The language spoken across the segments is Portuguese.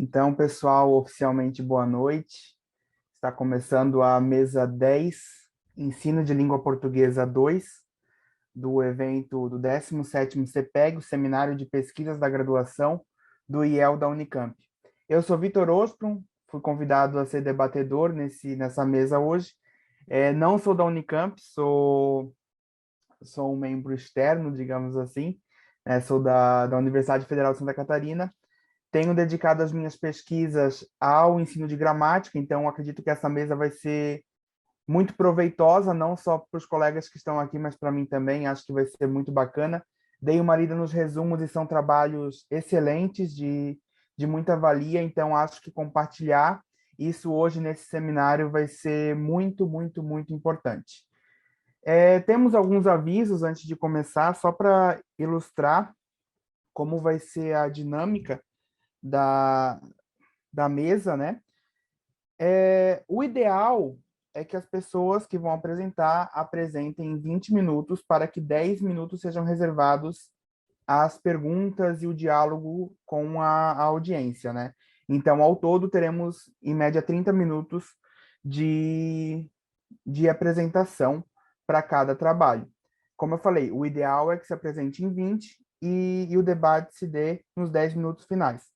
Então, pessoal, oficialmente boa noite. Está começando a mesa 10, Ensino de Língua Portuguesa 2, do evento do 17º CPEG, o Seminário de Pesquisas da Graduação do IEL da Unicamp. Eu sou Vitor Ostrom, fui convidado a ser debatedor nessa mesa hoje. Não sou da Unicamp, sou um membro externo, digamos assim, sou da Universidade Federal de Santa Catarina. Tenho dedicado as minhas pesquisas ao ensino de gramática, então acredito que essa mesa vai ser muito proveitosa, não só para os colegas que estão aqui, mas para mim também. Acho que vai ser muito bacana. Dei uma lida nos resumos e são trabalhos excelentes, de muita valia, então acho que compartilhar isso hoje nesse seminário vai ser muito, muito, muito importante. Temos alguns avisos antes de começar, só para ilustrar como vai ser a dinâmica da, da mesa, né? O ideal é que as pessoas que vão apresentar apresentem em 20 minutos para que 10 minutos sejam reservados às perguntas e o diálogo com a audiência, né? Então, ao todo, teremos, em média, 30 minutos de apresentação para cada trabalho. Como eu falei, o ideal é que se apresente em 20 e o debate se dê nos 10 minutos finais.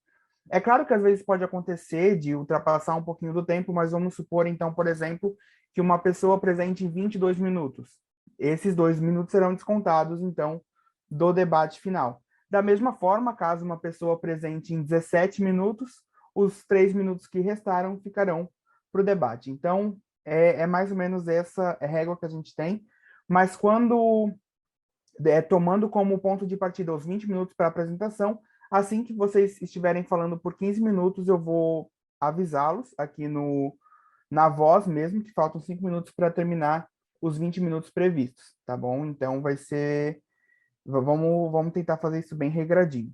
É claro que às vezes pode acontecer de ultrapassar um pouquinho do tempo, mas vamos supor, então, por exemplo, que uma pessoa apresente em 22 minutos. Esses 2 minutos serão descontados, então, do debate final. Da mesma forma, caso uma pessoa apresente em 17 minutos, os 3 minutos que restaram ficarão para o debate. Então, é mais ou menos essa régua que a gente tem, mas quando tomando como ponto de partida os 20 minutos para a apresentação, assim que vocês estiverem falando por 15 minutos, eu vou avisá-los aqui na voz mesmo, que faltam 5 minutos para terminar os 20 minutos previstos, tá bom? Então vai ser... Vamos tentar fazer isso bem regradinho.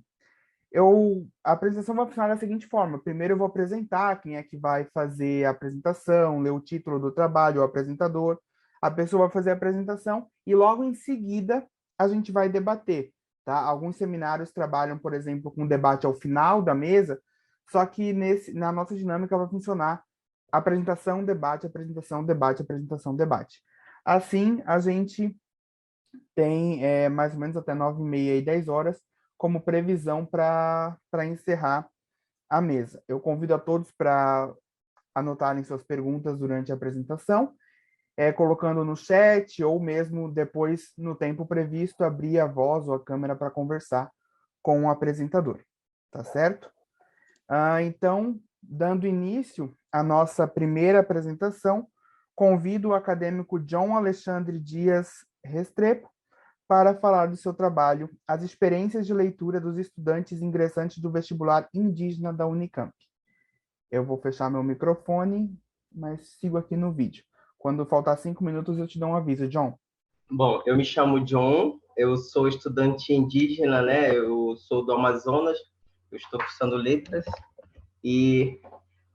A apresentação vai funcionar da seguinte forma. Primeiro eu vou apresentar quem é que vai fazer a apresentação, ler o título do trabalho, o apresentador. A pessoa vai fazer a apresentação e logo em seguida a gente vai debater, tá? Alguns seminários trabalham, por exemplo, com debate ao final da mesa, só que na nossa dinâmica vai funcionar apresentação, debate, apresentação, debate, apresentação, debate. Assim, a gente tem mais ou menos até 9h30 e 10 horas como previsão para encerrar a mesa. Eu convido a todos para anotarem suas perguntas durante a apresentação, colocando no chat ou mesmo depois, no tempo previsto, abrir a voz ou a câmera para conversar com o apresentador. Tá certo? Então, dando início à nossa primeira apresentação, convido o acadêmico John Alexandre Dias Restrepo para falar do seu trabalho, As Experiências de Leitura dos Estudantes Ingressantes do Vestibular Indígena da Unicamp. Eu vou fechar meu microfone, mas sigo aqui no vídeo. Quando faltar 5 minutos, eu te dou um aviso, John. Bom, eu me chamo John, eu sou estudante indígena, né? Eu sou do Amazonas, eu estou cursando letras e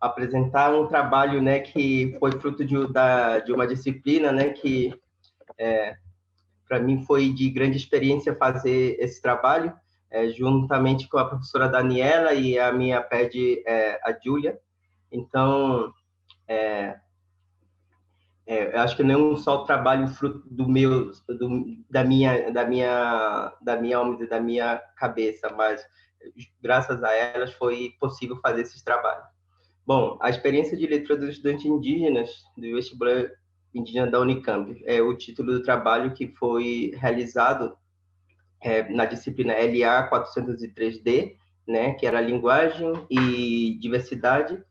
apresentar um trabalho, né, que foi fruto de uma disciplina, né, que para mim foi de grande experiência fazer esse trabalho, juntamente com a professora Daniela e a minha PED, a Júlia. Então, eu acho que não é um só trabalho fruto da minha alma e da minha cabeça, mas graças a elas foi possível fazer esses trabalhos. Bom, a experiência de leitura dos estudantes indígenas do vestibular indígena da Unicamp é o título do trabalho que foi realizado na disciplina LA 403D, né, que era Linguagem e Diversidade,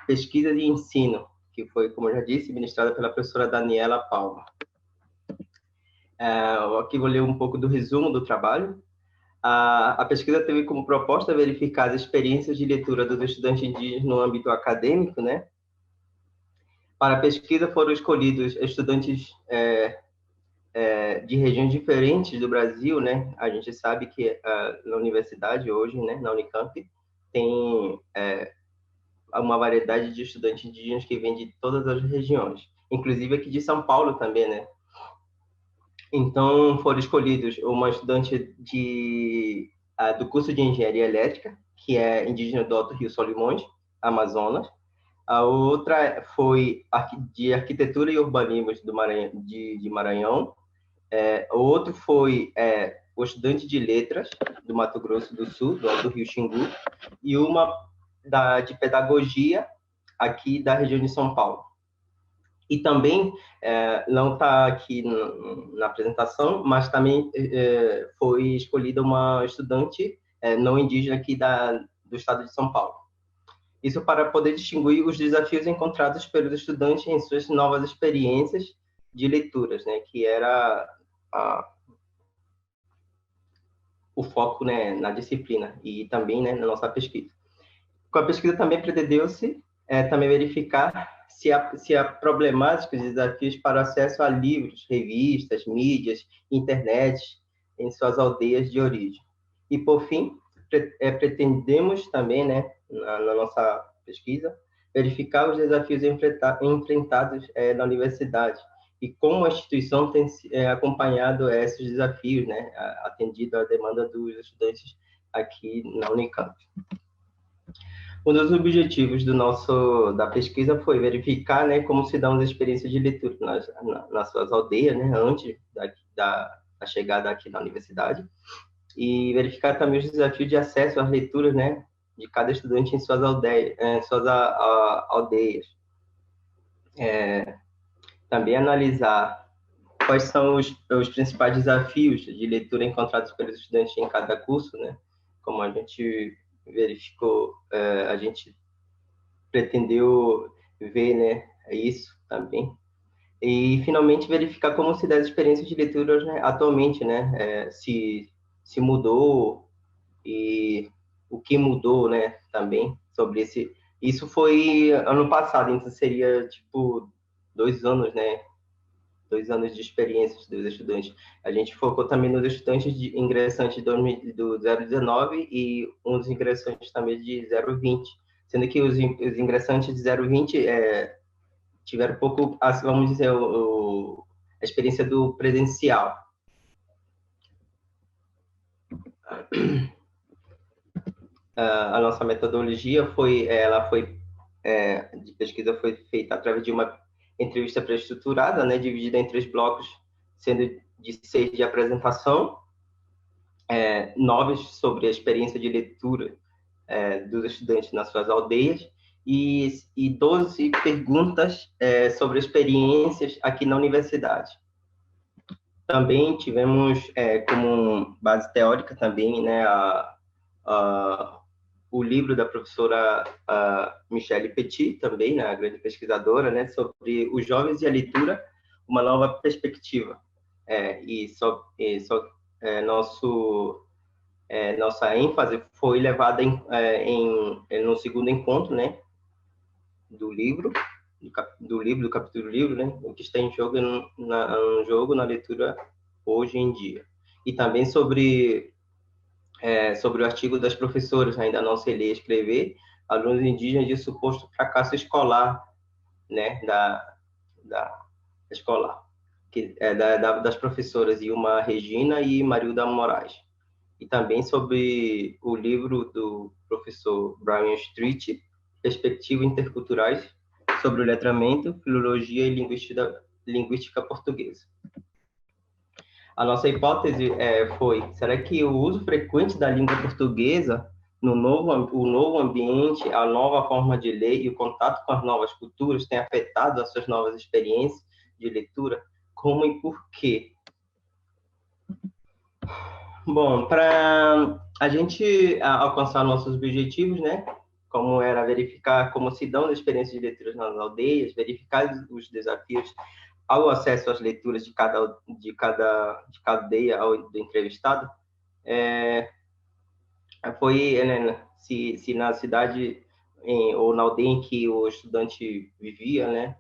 Pesquisa e Ensino, que foi, como eu já disse, ministrada pela professora Daniela Palma. Aqui vou ler um pouco do resumo do trabalho. A pesquisa teve como proposta verificar as experiências de leitura dos estudantes indígenas no âmbito acadêmico, né? Para a pesquisa foram escolhidos estudantes de regiões diferentes do Brasil, né? A gente sabe que na universidade hoje, né, na Unicamp, tem uma variedade de estudantes indígenas que vêm de todas as regiões, inclusive aqui de São Paulo também, né? Então, foram escolhidos uma estudante do curso de Engenharia Elétrica, que é indígena do Alto Rio Solimões, Amazonas. A outra foi de arquitetura e urbanismo do Maranhão, de Maranhão. O outro foi o estudante de letras do Mato Grosso do Sul, do Alto Rio Xingu, e uma de pedagogia aqui da região de São Paulo. E também, não está aqui na apresentação, mas também foi escolhida uma estudante não indígena aqui do estado de São Paulo. Isso para poder distinguir os desafios encontrados pelos estudantes em suas novas experiências de leituras, né, que era o foco, né, na disciplina e também, né, na nossa pesquisa. Com a pesquisa também pretendeu-se também verificar se a problemática e desafios para o acesso a livros, revistas, mídias, internet em suas aldeias de origem. E, por fim, pretendemos também, né, na nossa pesquisa, verificar os desafios enfrentados na universidade e como a instituição tem acompanhado esses desafios, né, atendido à demanda dos estudantes aqui na Unicamp. Um dos objetivos da pesquisa foi verificar, né, como se dão as experiências de leitura nas suas aldeias, né, antes da chegada aqui na universidade, e verificar também os desafios de acesso às leituras, né, de cada estudante em suas aldeias. Também analisar quais são os principais desafios de leitura encontrados pelos estudantes em cada curso, né, como a gente verificou, a gente pretendeu ver, né, isso também. E, finalmente, verificar como se dá as experiências de leitura, né, atualmente, né, se mudou e o que mudou, né, também, sobre esse... Isso foi ano passado, então seria, tipo, 2 anos, né, 2 anos de experiências dos estudantes. A gente focou também nos estudantes ingressantes do 019 e uns ingressantes também de 020, sendo que os ingressantes de 020 tiveram pouco, vamos dizer, a experiência do presencial. A nossa metodologia de pesquisa foi feita através de uma entrevista pré-estruturada, né, dividida em 3 blocos, sendo de 6 de apresentação, 9 sobre a experiência de leitura dos estudantes nas suas aldeias e 12 perguntas sobre experiências aqui na universidade. Também tivemos como base teórica também, né, o livro da professora Michelle Petit, também, né, a grande pesquisadora, né, sobre os jovens e a leitura, uma nova perspectiva. Nossa ênfase foi levada no segundo encontro, né, do capítulo livro, né, o que está em jogo na leitura hoje em dia. E também sobre o artigo das professoras, ainda não sei ler e escrever, alunos indígenas de suposto fracasso escolar, né, da escolar, que das professoras Ilma Regina e Marilda Moraes. E também sobre o livro do professor Brian Street, Perspectivas Interculturais sobre o Letramento, Filologia e Linguística Portuguesa. A nossa hipótese será que o uso frequente da língua portuguesa o novo ambiente, a nova forma de ler e o contato com as novas culturas tem afetado as suas novas experiências de leitura? Como e por quê? Bom, para a gente alcançar nossos objetivos, né, como era verificar como se dão as experiências de leituras nas aldeias, verificar os desafios ao acesso às leituras de cada aldeia do entrevistado, foi, né, se na cidade ou na aldeia em que o estudante vivia, né,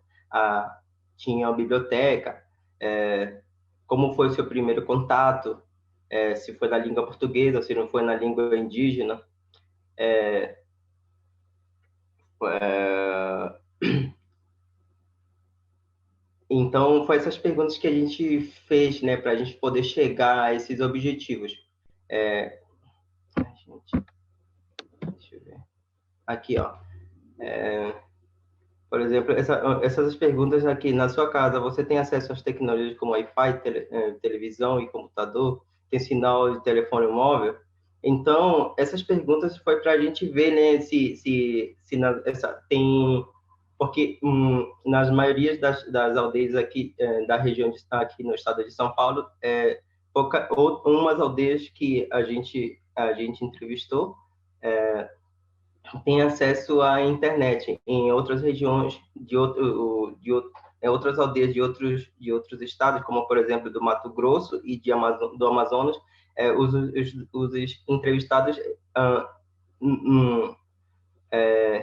tinha uma biblioteca, como foi o seu primeiro contato, se foi na língua portuguesa, se não foi na língua indígena. Então, foi essas perguntas que a gente fez, né, para a gente poder chegar a esses objetivos. aqui, ó. Por exemplo, essas perguntas aqui. Na sua casa, você tem acesso às tecnologias como Wi-Fi, televisão e computador? Tem sinal de telefone móvel? Então, essas perguntas foi para a gente ver, né, tem... Porque nas maiorias das aldeias aqui, da região aqui no estado de São Paulo, umas aldeias que a gente entrevistou, tem acesso à internet. Em outras regiões outras aldeias de outros estados, como por exemplo do Mato Grosso e do Amazonas, os entrevistados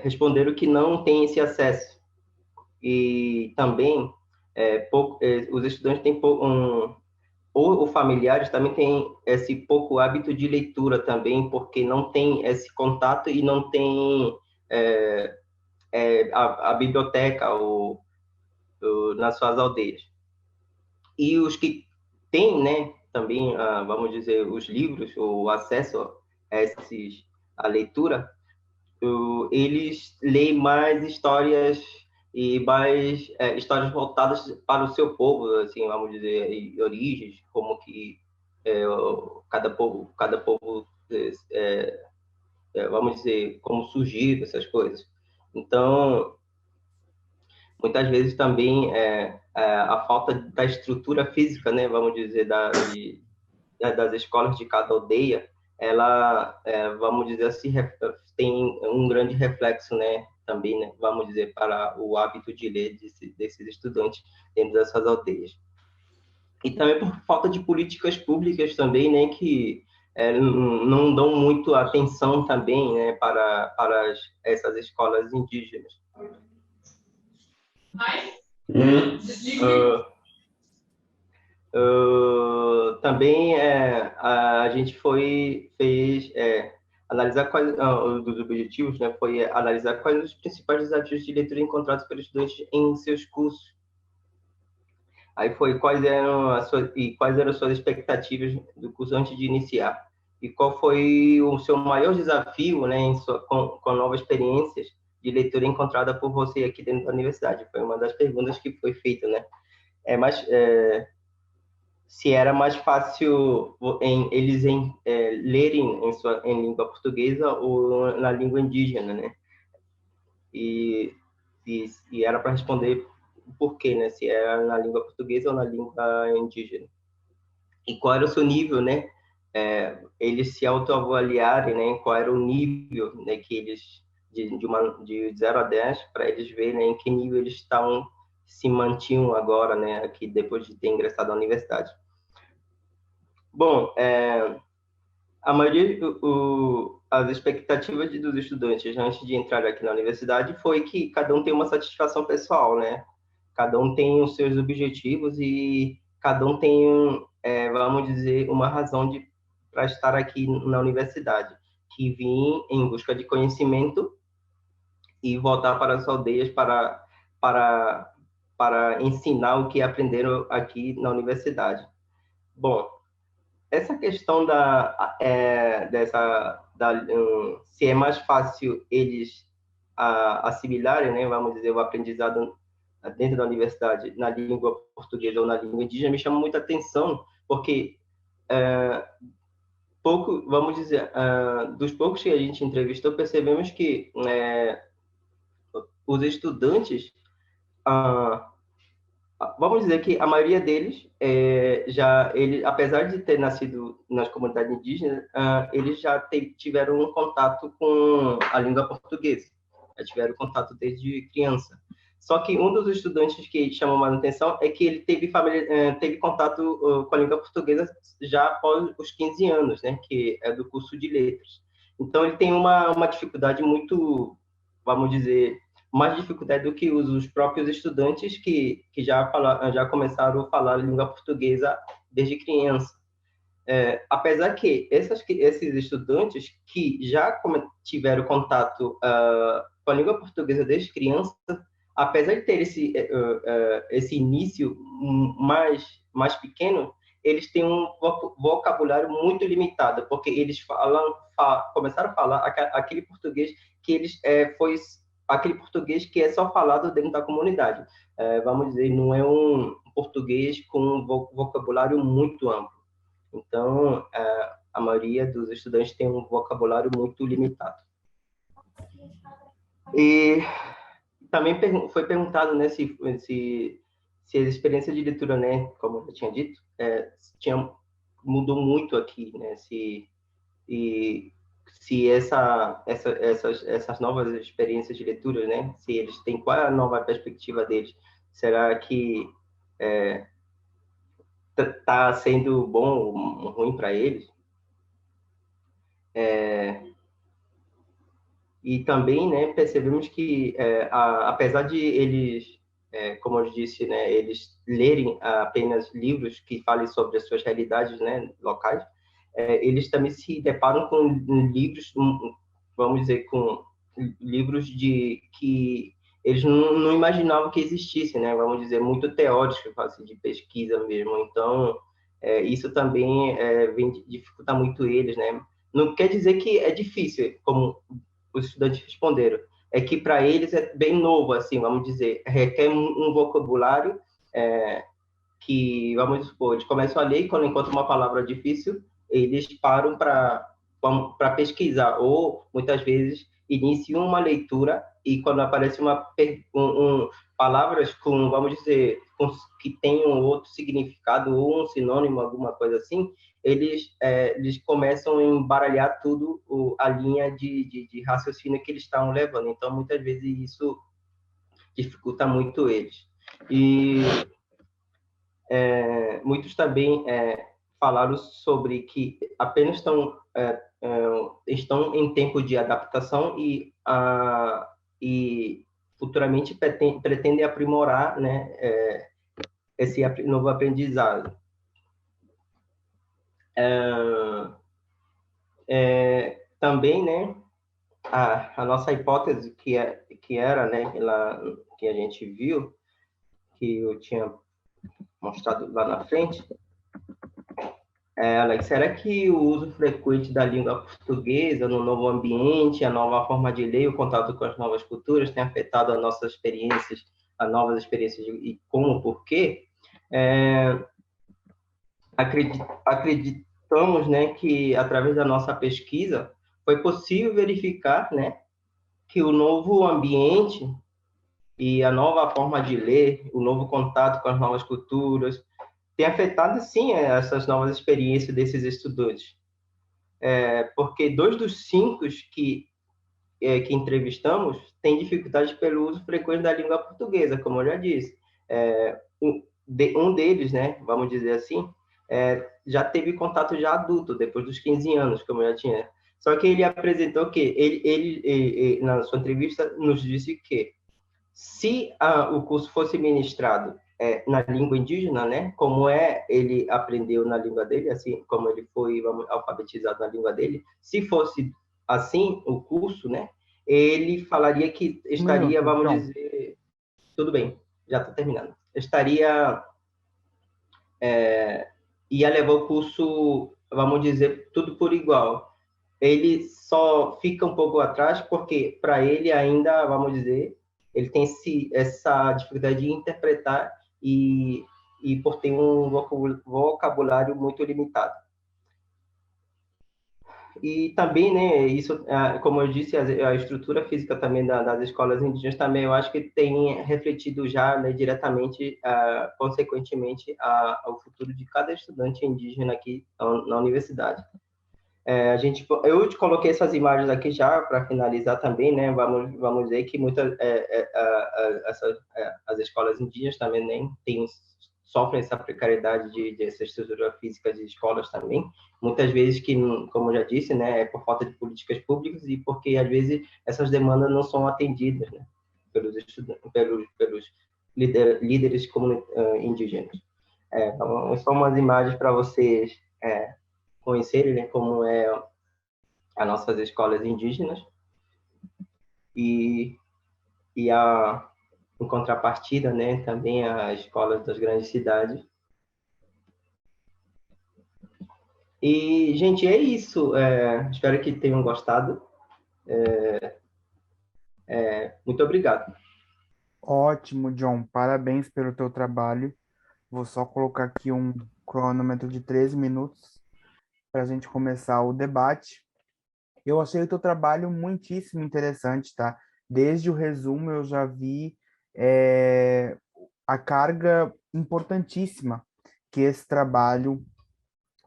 responderam que não têm esse acesso. E também os estudantes têm ou familiares também têm esse pouco hábito de leitura também, porque não tem esse contato e não tem a biblioteca nas suas aldeias. E os que têm, né, também, vamos dizer, os livros, o acesso a leitura, eles leem mais histórias e mais histórias voltadas para o seu povo, assim, vamos dizer, e origens, como que cada povo vamos dizer, como surgiu essas coisas. Então, muitas vezes também a falta da estrutura física, né, vamos dizer, das escolas de cada aldeia, ela, vamos dizer assim, tem um grande reflexo, né, também, né, vamos dizer, para o hábito de ler desses estudantes dentro dessas aldeias. E também por falta de políticas públicas também, né, que não dão muito atenção também, né, para essas escolas indígenas. Também a gente fez analisar quais dos objetivos, né, foi analisar quais os principais desafios de leitura encontrados pelos estudantes em seus cursos. Aí foi quais eram suas expectativas do curso antes de iniciar e qual foi o seu maior desafio, né, com novas experiências de leitura encontrada por você aqui dentro da universidade. Foi uma das perguntas que foi feita, né? Se era mais fácil eles lerem em língua portuguesa ou na língua indígena, né? E era para responder o porquê, né? Se era na língua portuguesa ou na língua indígena. E qual era o seu nível, né? Eles se autoavaliarem, né? Qual era o nível, né, que eles de 0 a 10, para eles verem, né, em que nível eles se mantinham agora, né, aqui depois de ter ingressado na universidade. Bom, a maioria, as expectativas dos estudantes antes de entrar aqui na universidade foi que cada um tem uma satisfação pessoal, né? Cada um tem os seus objetivos e cada um tem, vamos dizer, uma razão para estar aqui na universidade, que vim em busca de conhecimento e voltar para as aldeias para ensinar o que aprenderam aqui na universidade. Bom, essa questão se é mais fácil eles assimilarem, né, vamos dizer, o aprendizado dentro da universidade na língua portuguesa ou na língua indígena, me chama muita atenção, porque vamos dizer, dos poucos que a gente entrevistou, percebemos que os estudantes, vamos dizer que a maioria deles, apesar de ter nascido nas comunidades indígenas, eles já tiveram um contato com a língua portuguesa, já tiveram contato desde criança. Só que um dos estudantes que chamou mais atenção é que ele teve contato com a língua portuguesa já após os 15 anos, né, que é do curso de letras. Então, ele tem uma dificuldade muito, vamos dizer, mais dificuldade do que os próprios estudantes que já começaram a falar a língua portuguesa desde criança. Apesar que esses estudantes que já tiveram contato com a língua portuguesa desde criança, apesar de ter esse início mais pequeno, eles têm um vocabulário muito limitado, porque eles começaram a falar aquele português que eles foi aquele português que é só falado dentro da comunidade. Vamos dizer, não é um português com um vocabulário muito amplo. Então, a maioria dos estudantes tem um vocabulário muito limitado. E também foi perguntado, né, se a experiência de leitura, né, como eu tinha dito, mudou muito aqui, né, se essas novas experiências de leitura, né, se eles têm, qual é a nova perspectiva deles? Será que está sendo bom ou ruim para eles? E também, né, percebemos que, apesar de eles, como eu disse, né, eles lerem apenas livros que falem sobre as suas realidades, né, locais, eles também se deparam com livros, vamos dizer, com livros que eles não imaginavam que existissem, né, vamos dizer, muito teóricos, assim, de pesquisa mesmo. Então, isso também dificulta muito eles, né. Não quer dizer que é difícil, como os estudantes responderam, é que para eles é bem novo, assim, vamos dizer, requer um vocabulário que, vamos supor, eles começam a ler e quando encontram uma palavra difícil, eles param para pesquisar, ou muitas vezes iniciam uma leitura e quando aparece palavras com, vamos dizer, que tenham outro significado ou um sinônimo, alguma coisa assim, eles começam a embaralhar tudo a linha de raciocínio que eles estão levando. Então, muitas vezes, isso dificulta muito eles. E muitos também falaram sobre que apenas estão em tempo de adaptação e futuramente pretendem aprimorar, né, esse novo aprendizado. Também, né, a nossa hipótese que era, né, que a gente viu, que eu tinha mostrado lá na frente, Alex, será que o uso frequente da língua portuguesa no novo ambiente, a nova forma de ler, o contato com as novas culturas tem afetado as nossas experiências, as novas experiências e como, por quê? Acreditamos, né, que através da nossa pesquisa foi possível verificar, né, que o novo ambiente e a nova forma de ler, o novo contato com as novas culturas, tem afetado, sim, essas novas experiências desses estudantes. Porque 2 dos 5 que entrevistamos têm dificuldade pelo uso frequente da língua portuguesa, como eu já disse. Um deles, né, vamos dizer assim, já teve contato já adulto, depois dos 15 anos, como eu já tinha. Só que ele apresentou que, ele na sua entrevista, nos disse que se o curso fosse ministrado na língua indígena, né, como ele aprendeu na língua dele, assim como ele foi alfabetizado na língua dele, se fosse assim o curso, né, ele falaria que estaria, vamos dizer, tudo bem, já estou terminando, ia levar o curso, vamos dizer, tudo por igual. Ele só fica um pouco atrás porque, para ele, ainda, vamos dizer, ele tem essa dificuldade de interpretar e por ter um vocabulário muito limitado. E também, né, isso, como eu disse, a estrutura física também das escolas indígenas também, eu acho que tem refletido já, né, diretamente, consequentemente, ao futuro de cada estudante indígena aqui na universidade. Eu te coloquei essas imagens aqui já para finalizar também, né? Vamos dizer que as escolas indígenas também nem sofrem essa precariedade dessa estrutura física de escolas também. Muitas vezes que, como eu já disse, né, é por falta de políticas públicas e porque às vezes essas demandas não são atendidas, né, pelos líderes indígenas. Então, são umas imagens para vocês conhecerem, né, como é as nossas escolas indígenas e em contrapartida, né, também as escolas das grandes cidades. E, gente, é isso. Espero que tenham gostado. Muito obrigado. Ótimo, John. Parabéns pelo teu trabalho. Vou só colocar aqui um cronômetro de 13 minutos para a gente começar o debate. Eu achei o teu trabalho muitíssimo interessante, tá? Desde o resumo eu já vi a carga importantíssima que esse trabalho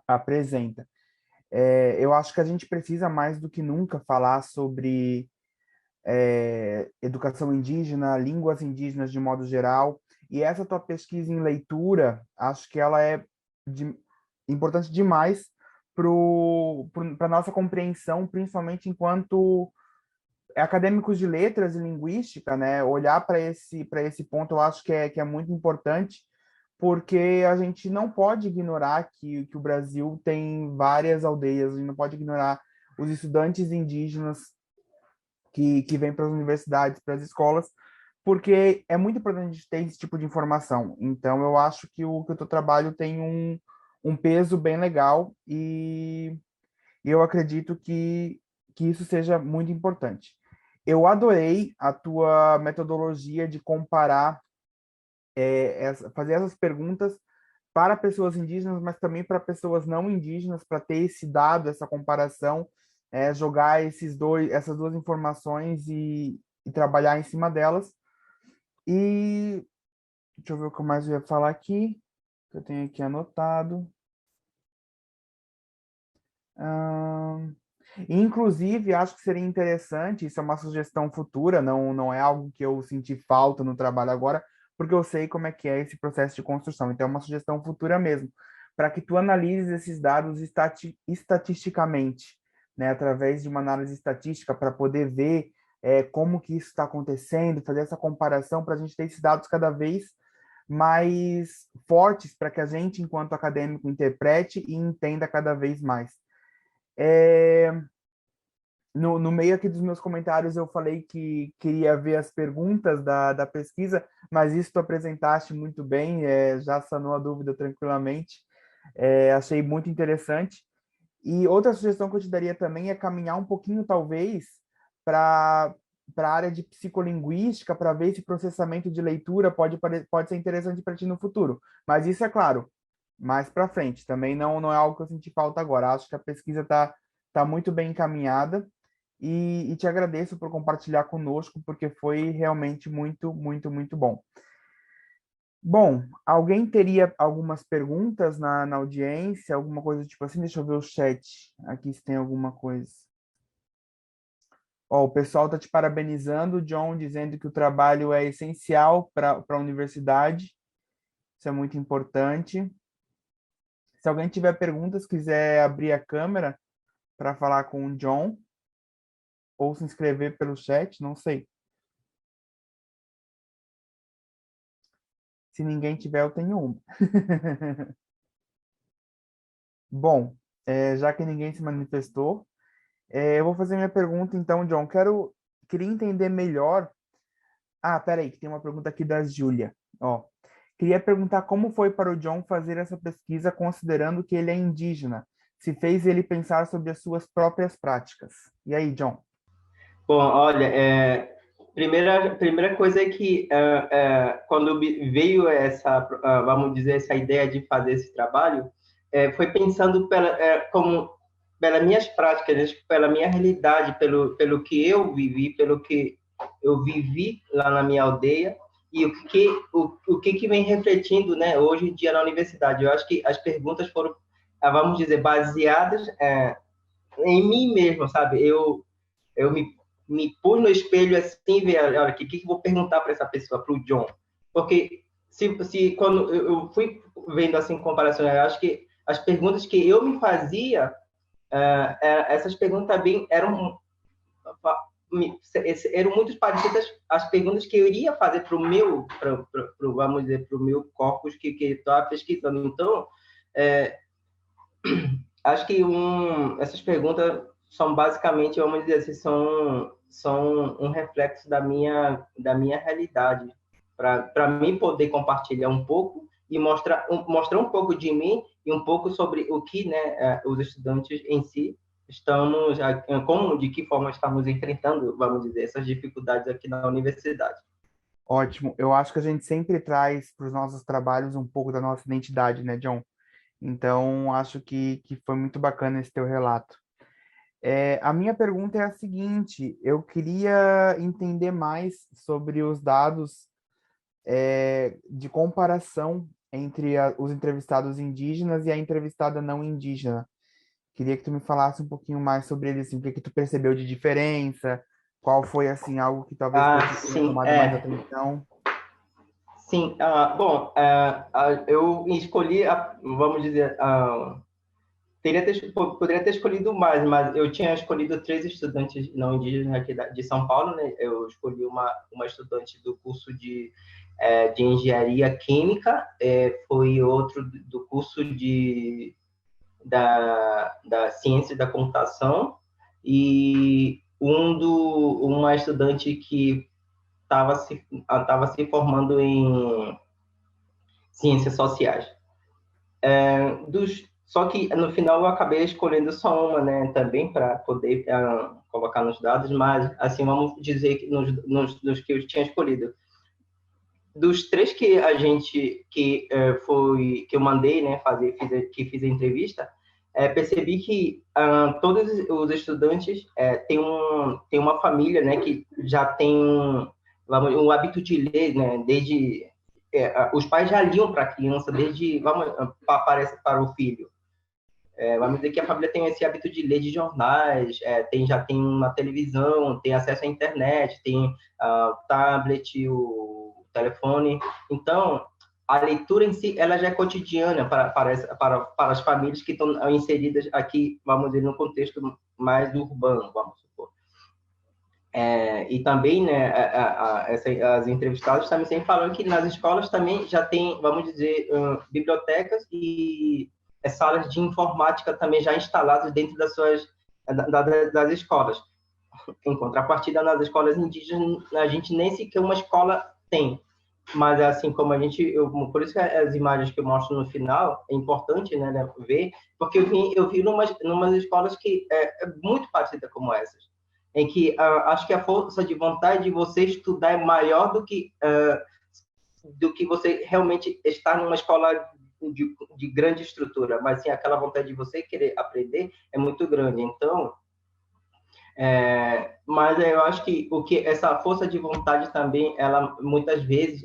apresenta. Eu acho que a gente precisa mais do que nunca falar sobre educação indígena, línguas indígenas de modo geral. E essa tua pesquisa em leitura, acho que ela é de, importante demais para a nossa compreensão, principalmente enquanto acadêmicos de letras e linguística, né? Olhar para esse ponto, eu acho que é muito importante, porque a gente não pode ignorar que o Brasil tem várias aldeias, a gente não pode ignorar os estudantes indígenas que vêm para as universidades, para as escolas, porque é muito importante a gente ter esse tipo de informação. Então, eu acho que o teu trabalho tem um peso bem legal e eu acredito que isso seja muito importante. Eu adorei a tua metodologia de comparar, fazer essas perguntas para pessoas indígenas, mas também para pessoas não indígenas, para ter esse dado, essa comparação, jogar essas duas informações e trabalhar em cima delas. E deixa eu ver o que mais eu ia falar aqui, que eu tenho aqui anotado. Ahn, Inclusive, acho que seria interessante, isso é uma sugestão futura, não é algo que eu senti falta no trabalho agora, porque eu sei como é que é esse processo de construção. Então, é uma sugestão futura mesmo, para que tu analises esses dados estatisticamente, né, através de uma análise estatística, para poder ver como que isso está acontecendo, fazer essa comparação, para a gente ter esses dados cada vez mais fortes, para que a gente, enquanto acadêmico, interprete e entenda cada vez mais. É, no meio aqui dos meus comentários, eu falei que queria ver as perguntas da pesquisa, mas isso tu apresentaste muito bem, já sanou a dúvida tranquilamente. Achei muito interessante. E outra sugestão que eu te daria também é caminhar um pouquinho, talvez, para a área de psicolinguística, para ver se processamento de leitura pode ser interessante para ti no futuro. Mas isso é claro, mais para frente. Também não é algo que eu senti falta agora. Acho que a pesquisa tá muito bem encaminhada e te agradeço por compartilhar conosco, porque foi realmente muito, muito, muito bom. Bom, alguém teria algumas perguntas na audiência, alguma coisa tipo assim? Deixa eu ver o chat aqui se tem alguma coisa. Ó, o pessoal está te parabenizando, John, dizendo que o trabalho é essencial para a universidade. Isso é muito importante. Se alguém tiver perguntas, quiser abrir a câmera para falar com o John, ou se inscrever pelo chat, não sei. Se ninguém tiver, eu tenho uma. Bom, já que ninguém se manifestou, eu vou fazer minha pergunta, então, John. Queria entender melhor. Ah, peraí, que tem uma pergunta aqui da Júlia. Ó, queria perguntar como foi para o John fazer essa pesquisa, considerando que ele é indígena. Se fez ele pensar sobre as suas próprias práticas. E aí, John? Bom, olha, primeira coisa é que quando veio vamos dizer, essa ideia de fazer esse trabalho, foi pensando como pelas minhas práticas, né, pela minha realidade, pelo que eu vivi, pelo que eu vivi lá na minha aldeia e o que vem refletindo, né, hoje em dia na universidade. Eu acho que as perguntas foram, vamos dizer, baseadas em mim mesmo, sabe? Eu me pus no espelho assim e ver, olha, o que eu vou perguntar para essa pessoa, para o John? Porque se quando eu fui vendo assim comparações, eu acho que as perguntas que eu me fazia, essas perguntas também eram muito parecidas às perguntas que eu iria fazer para o meu, vamos dizer, para o meu corpus que estava pesquisando. Então, é, acho que essas perguntas são basicamente, vamos dizer assim, são um reflexo da minha realidade, para mim poder compartilhar um pouco e mostrar um pouco de mim e um pouco sobre o que, né, os estudantes em si estamos, de que forma estamos enfrentando, vamos dizer, essas dificuldades aqui na universidade. Ótimo. Eu acho que a gente sempre traz para os nossos trabalhos um pouco da nossa identidade, né, John? Então, acho que foi muito bacana esse teu relato. A minha pergunta é a seguinte: eu queria entender mais sobre os dados, de comparação entre os entrevistados indígenas e a entrevistada não indígena. Queria que tu me falasse um pouquinho mais sobre eles, assim, o que que tu percebeu de diferença, qual foi, assim, algo que talvez para ti tenha Sim, chamado mais atenção. sim. Bom, eu escolhi, vamos dizer, poderia ter escolhido mais, mas eu tinha escolhido 3 estudantes não indígenas aqui de São Paulo, né? Eu escolhi uma estudante do curso de engenharia química, foi outro do curso da ciência da computação, e uma estudante que estava se formando em ciências sociais. Só que no final eu acabei escolhendo só uma, né, também para poder colocar nos dados, mas assim vamos dizer que nos que eu tinha escolhido, dos 3 que a gente que eu mandei, né, fiz a entrevista, percebi que todos os estudantes têm uma família, né, que já tem um hábito de ler, né, desde os pais já liam para a criança desde para o filho. Vamos dizer que a família tem esse hábito de ler de jornais, já tem uma televisão, tem acesso à internet, tem o tablet, o telefone. Então, a leitura em si, ela já é cotidiana para as famílias que estão inseridas aqui, vamos dizer, no contexto mais urbano, vamos supor. E também, né, as entrevistadas também sempre falam que nas escolas também já tem, vamos dizer, bibliotecas e salas de informática também já instaladas dentro das escolas. Em contrapartida, nas escolas indígenas, a gente nem sequer uma escola tem. Mas, assim, como por isso que as imagens que eu mostro no final, é importante, né, ver, porque eu vi numas escolas que é muito parecida como essas, em que acho que a força de vontade de você estudar é maior do que você realmente estar numa escola de grande estrutura, mas sim aquela vontade de você querer aprender é muito grande. Então, mas eu acho que essa força de vontade também, ela muitas vezes,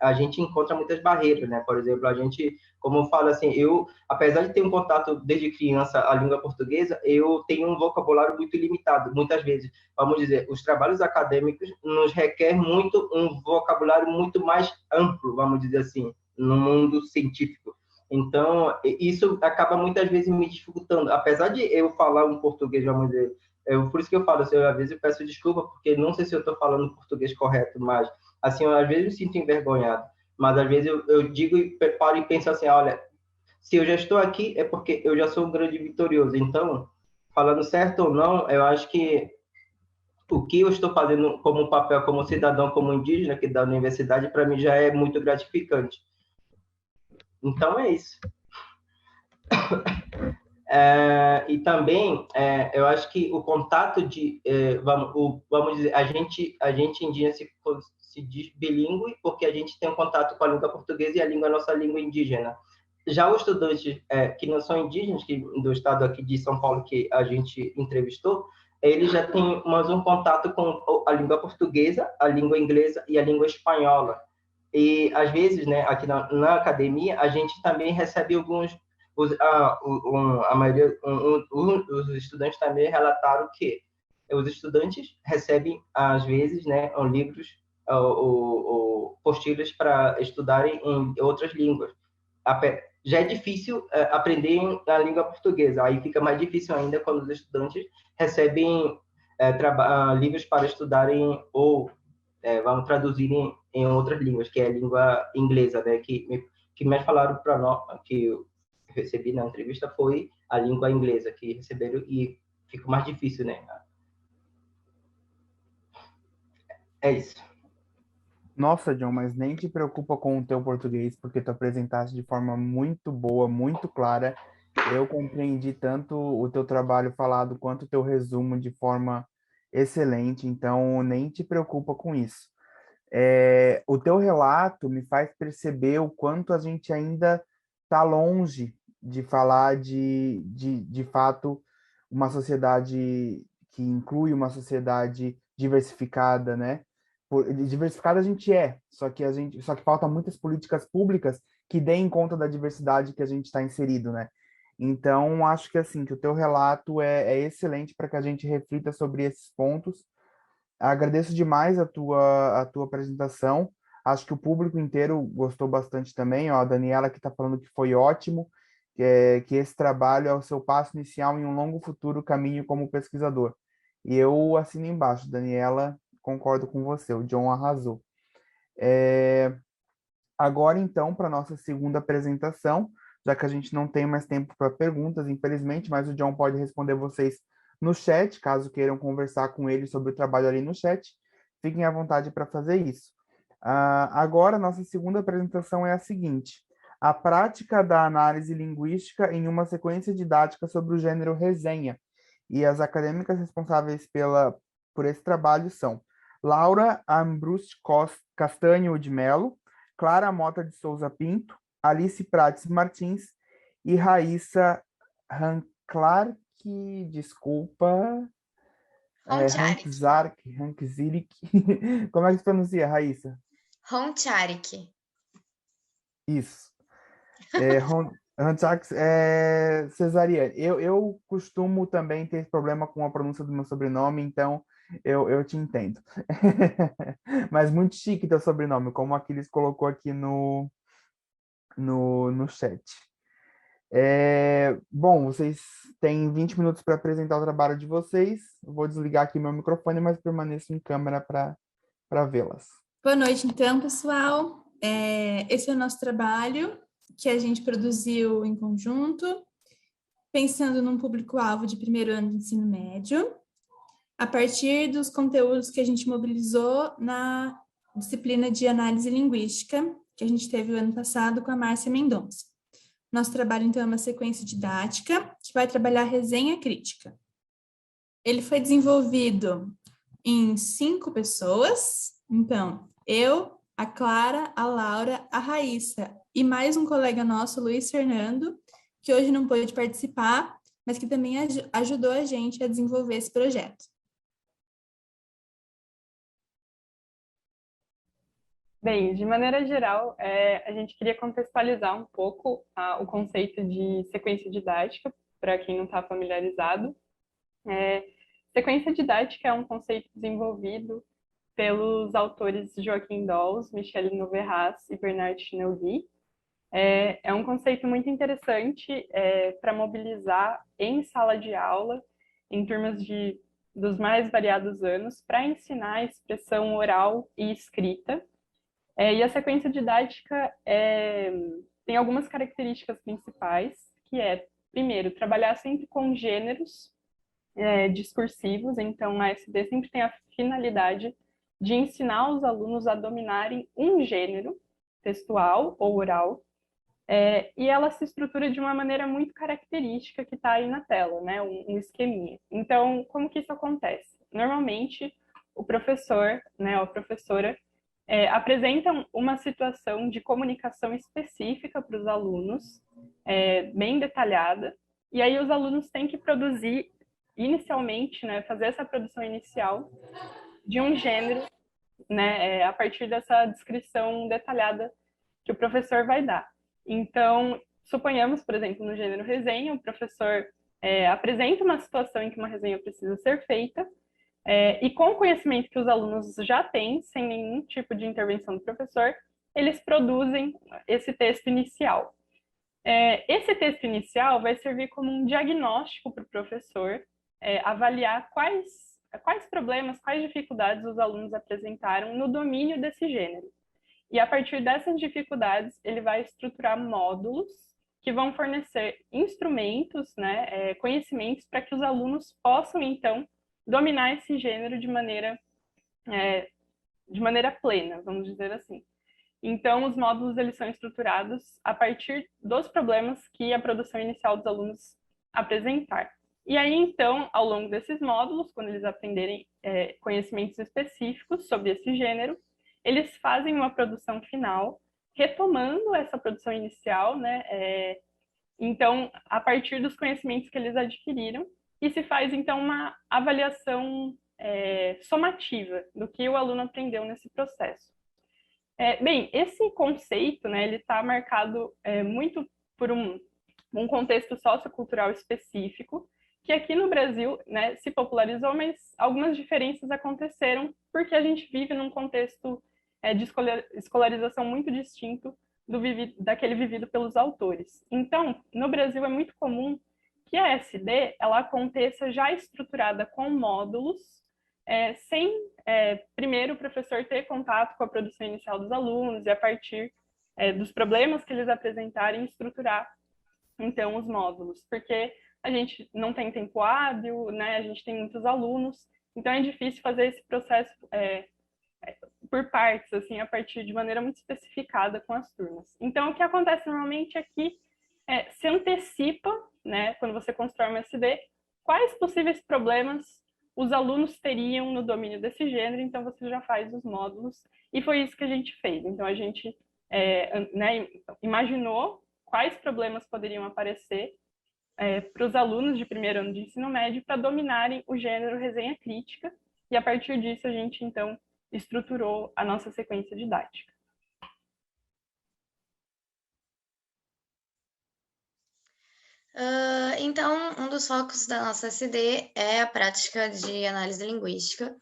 a gente encontra muitas barreiras, né? Por exemplo, a gente, como eu falo assim, apesar de ter um contato desde criança à língua portuguesa, eu tenho um vocabulário muito limitado. Muitas vezes, vamos dizer, os trabalhos acadêmicos nos requer muito um vocabulário muito mais amplo, vamos dizer assim, no mundo científico. Então, isso acaba muitas vezes me dificultando. Apesar de eu falar um português, vamos dizer, por isso que eu falo, assim, às vezes eu peço desculpa, porque não sei se eu estou falando português correto, mas, assim, às vezes eu me sinto envergonhado. Mas, às vezes, eu digo e paro e penso assim, olha, se eu já estou aqui, é porque eu já sou um grande vitorioso. Então, falando certo ou não, eu acho que o que eu estou fazendo como papel, como cidadão, como indígena aqui da universidade, para mim já é muito gratificante. Então, é isso. E também, eu acho que o contato vamos dizer, a gente indígena se diz bilíngue porque a gente tem um contato com a língua portuguesa e a nossa língua indígena. Já os estudantes que não são indígenas, do estado aqui de São Paulo que a gente entrevistou, eles já têm mais um contato com a língua portuguesa, a língua inglesa e a língua espanhola. E, às vezes, né, aqui na academia, a gente também recebe alguns a maioria, os estudantes também relataram que os estudantes recebem, às vezes, né, livros ou postilas para estudarem em outras línguas. Já é difícil aprender a língua portuguesa, aí fica mais difícil ainda quando os estudantes recebem livros para estudarem ou vamos traduzir em outras línguas, que é a língua inglesa, né, que mais falaram para nós, que recebi na entrevista foi a língua inglesa que receberam e fica mais difícil, né? É isso. Nossa, John, mas nem te preocupa com o teu português, porque tu apresentaste de forma muito boa, muito clara. Eu compreendi tanto o teu trabalho falado quanto o teu resumo de forma excelente, então nem te preocupa com isso. O teu relato me faz perceber o quanto a gente ainda está longe de falar de fato, uma sociedade que inclui uma sociedade diversificada, né? Diversificada a gente só que falta muitas políticas públicas que deem conta da diversidade que a gente está inserido, né? Então, acho que assim, que o teu relato é excelente para que a gente reflita sobre esses pontos. Agradeço demais a tua apresentação. Acho que o público inteiro gostou bastante também. Ó, a Daniela que está falando que foi ótimo, que esse trabalho é o seu passo inicial em um longo futuro caminho como pesquisador. E eu assino embaixo, Daniela, concordo com você. O John arrasou. É, Agora, então, para a nossa segunda apresentação, já que a gente não tem mais tempo para perguntas, infelizmente, mas o John pode responder vocês no chat, caso queiram conversar com ele sobre o trabalho ali no chat, fiquem à vontade para fazer isso. Agora, a nossa segunda apresentação é a seguinte: a prática da análise linguística em uma sequência didática sobre o gênero resenha. E as acadêmicas responsáveis por esse trabalho são Laura Ambrust Castanho de Mello, Clara Mota de Souza Pinto, Alice Prates Martins e Raíssa Clark, desculpa, Roncharik. Zirik. Como é que se pronuncia, Raíssa? Roncharik. Isso. Hantzak Cesariane. Eu costumo também ter problema com a pronúncia do meu sobrenome, então eu te entendo. Mas muito chique teu sobrenome, como aqueles colocou aqui no chat. Bom, vocês têm 20 minutos para apresentar o trabalho de vocês. Eu vou desligar aqui meu microfone, mas permaneço em câmera para vê-las. Boa noite, então, pessoal. Esse é o nosso trabalho que a gente produziu em conjunto, pensando num público-alvo de primeiro ano de ensino médio, a partir dos conteúdos que a gente mobilizou na disciplina de análise linguística, que a gente teve o ano passado com a Márcia Mendonça. Nosso trabalho, então, é uma sequência didática que vai trabalhar resenha crítica. Ele foi desenvolvido em 5 pessoas, então, eu, a Clara, a Laura, a Raíssa e mais um colega nosso, Luiz Fernando, que hoje não pôde participar, mas que também ajudou a gente a desenvolver esse projeto. Bem, de maneira geral, a gente queria contextualizar um pouco o conceito de sequência didática, para quem não está familiarizado. Sequência didática é um conceito desenvolvido pelos autores Joaquim Dolls, Michel Noverras e Bernard Chinelgui. É um conceito muito interessante para mobilizar em sala de aula, em turmas dos mais variados anos, para ensinar a expressão oral e escrita. E a sequência didática tem algumas características principais, que primeiro, trabalhar sempre com gêneros discursivos, então a SD sempre tem a finalidade de ensinar os alunos a dominarem um gênero textual ou oral, e ela se estrutura de uma maneira muito característica que está aí na tela, né? Um esqueminha. Então, como que isso acontece? Normalmente, o professor, né, ou a professora, apresentam uma situação de comunicação específica para os alunos, bem detalhada, e aí os alunos têm que produzir inicialmente, né, fazer essa produção inicial de um gênero, né, a partir dessa descrição detalhada que o professor vai dar. Então, suponhamos, por exemplo, no gênero resenha, o professor apresenta uma situação em que uma resenha precisa ser feita, e com o conhecimento que os alunos já têm, sem nenhum tipo de intervenção do professor, eles produzem esse texto inicial. Esse texto inicial vai servir como um diagnóstico para o professor avaliar quais problemas, quais dificuldades os alunos apresentaram no domínio desse gênero. E a partir dessas dificuldades, ele vai estruturar módulos que vão fornecer instrumentos, né, conhecimentos para que os alunos possam, então, dominar esse gênero de maneira de maneira plena, vamos dizer assim. Então, os módulos eles são estruturados a partir dos problemas que a produção inicial dos alunos apresentar. E aí, então, ao longo desses módulos, quando eles aprenderem conhecimentos específicos sobre esse gênero, eles fazem uma produção final, retomando essa produção inicial, né? Então, a partir dos conhecimentos que eles adquiriram, e se faz, então, uma avaliação somativa do que o aluno aprendeu nesse processo. Bem, esse conceito, né, ele está marcado muito por um contexto sociocultural específico, que aqui no Brasil, né, se popularizou, mas algumas diferenças aconteceram porque a gente vive num contexto de escolarização muito distinto daquele vivido pelos autores. Então, no Brasil é muito comum que a SD ela aconteça já estruturada com módulos, sem primeiro o professor ter contato com a produção inicial dos alunos e a partir dos problemas que eles apresentarem estruturar então os módulos, porque a gente não tem tempo hábil, né? A gente tem muitos alunos, então é difícil fazer esse processo por partes, assim, a partir de maneira muito especificada com as turmas. Então, o que acontece normalmente é que se antecipa, né, quando você constrói uma SD, quais possíveis problemas os alunos teriam no domínio desse gênero, então você já faz os módulos, e foi isso que a gente fez. Então, a gente né, imaginou quais problemas poderiam aparecer para os alunos de primeiro ano de ensino médio para dominarem o gênero resenha crítica, e a partir disso a gente, então, estruturou a nossa sequência didática. Então, um dos focos da nossa SD é a prática de análise linguística.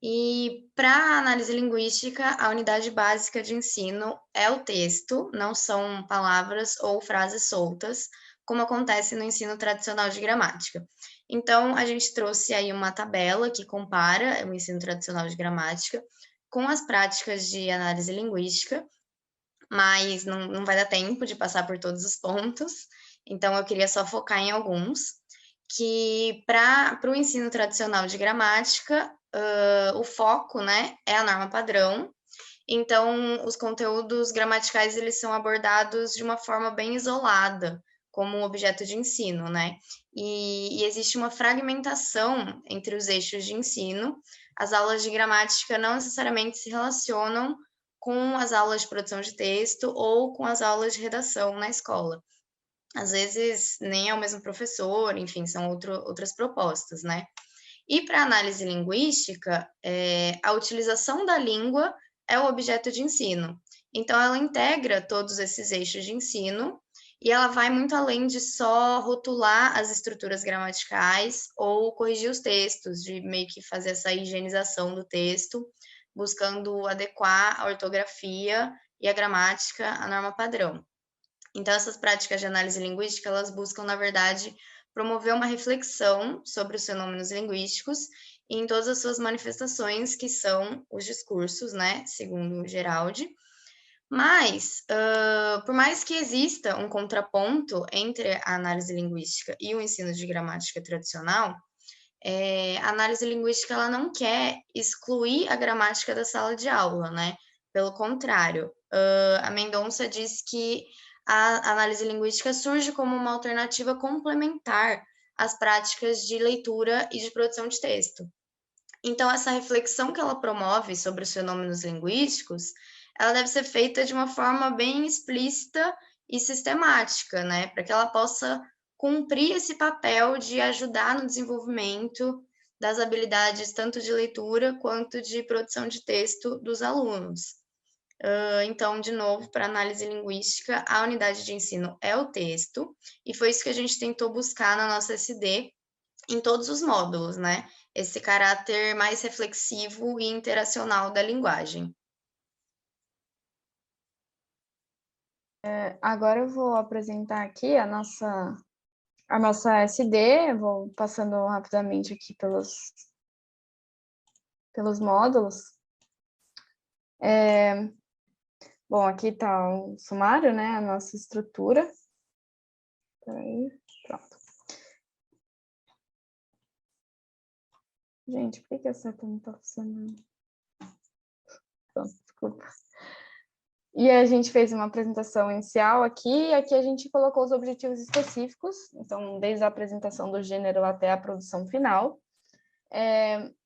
E para análise linguística, a unidade básica de ensino é o texto, não são palavras ou frases soltas, como acontece no ensino tradicional de gramática. Então, a gente trouxe aí uma tabela que compara o ensino tradicional de gramática com as práticas de análise linguística, mas não vai dar tempo de passar por todos os pontos, então eu queria só focar em alguns, que para o ensino tradicional de gramática, o foco, né, é a norma padrão. Então, os conteúdos gramaticais, eles são abordados de uma forma bem isolada, como um objeto de ensino, né? E existe uma fragmentação entre os eixos de ensino. As aulas de gramática não necessariamente se relacionam com as aulas de produção de texto ou com as aulas de redação na escola. Às vezes, nem é o mesmo professor, enfim, são outras propostas, né? E para análise linguística, a utilização da língua é o objeto de ensino. Então, ela integra todos esses eixos de ensino e ela vai muito além de só rotular as estruturas gramaticais ou corrigir os textos, de meio que fazer essa higienização do texto, buscando adequar a ortografia e a gramática à norma padrão. Então, essas práticas de análise linguística, elas buscam, na verdade, promover uma reflexão sobre os fenômenos linguísticos e em todas as suas manifestações, que são os discursos, né, segundo Geraldi. Mas, por mais que exista um contraponto entre a análise linguística e o ensino de gramática tradicional, a análise linguística ela não quer excluir a gramática da sala de aula, né? Pelo contrário, a Mendonça diz que a análise linguística surge como uma alternativa complementar às práticas de leitura e de produção de texto. Então, essa reflexão que ela promove sobre os fenômenos linguísticos, ela deve ser feita de uma forma bem explícita e sistemática, né? Para que ela possa cumprir esse papel de ajudar no desenvolvimento das habilidades tanto de leitura quanto de produção de texto dos alunos. Então, de novo, para análise linguística, a unidade de ensino é o texto, e foi isso que a gente tentou buscar na nossa SD em todos os módulos, né? Esse caráter mais reflexivo e interacional da linguagem. Agora eu vou apresentar aqui a nossa SD, vou passando rapidamente aqui pelos módulos. Bom, aqui está o sumário, né? A nossa estrutura. Peraí, pronto. Gente, por que a seta não está funcionando? Desculpa. E a gente fez uma apresentação inicial aqui, e aqui a gente colocou os objetivos específicos, então, desde a apresentação do gênero até a produção final.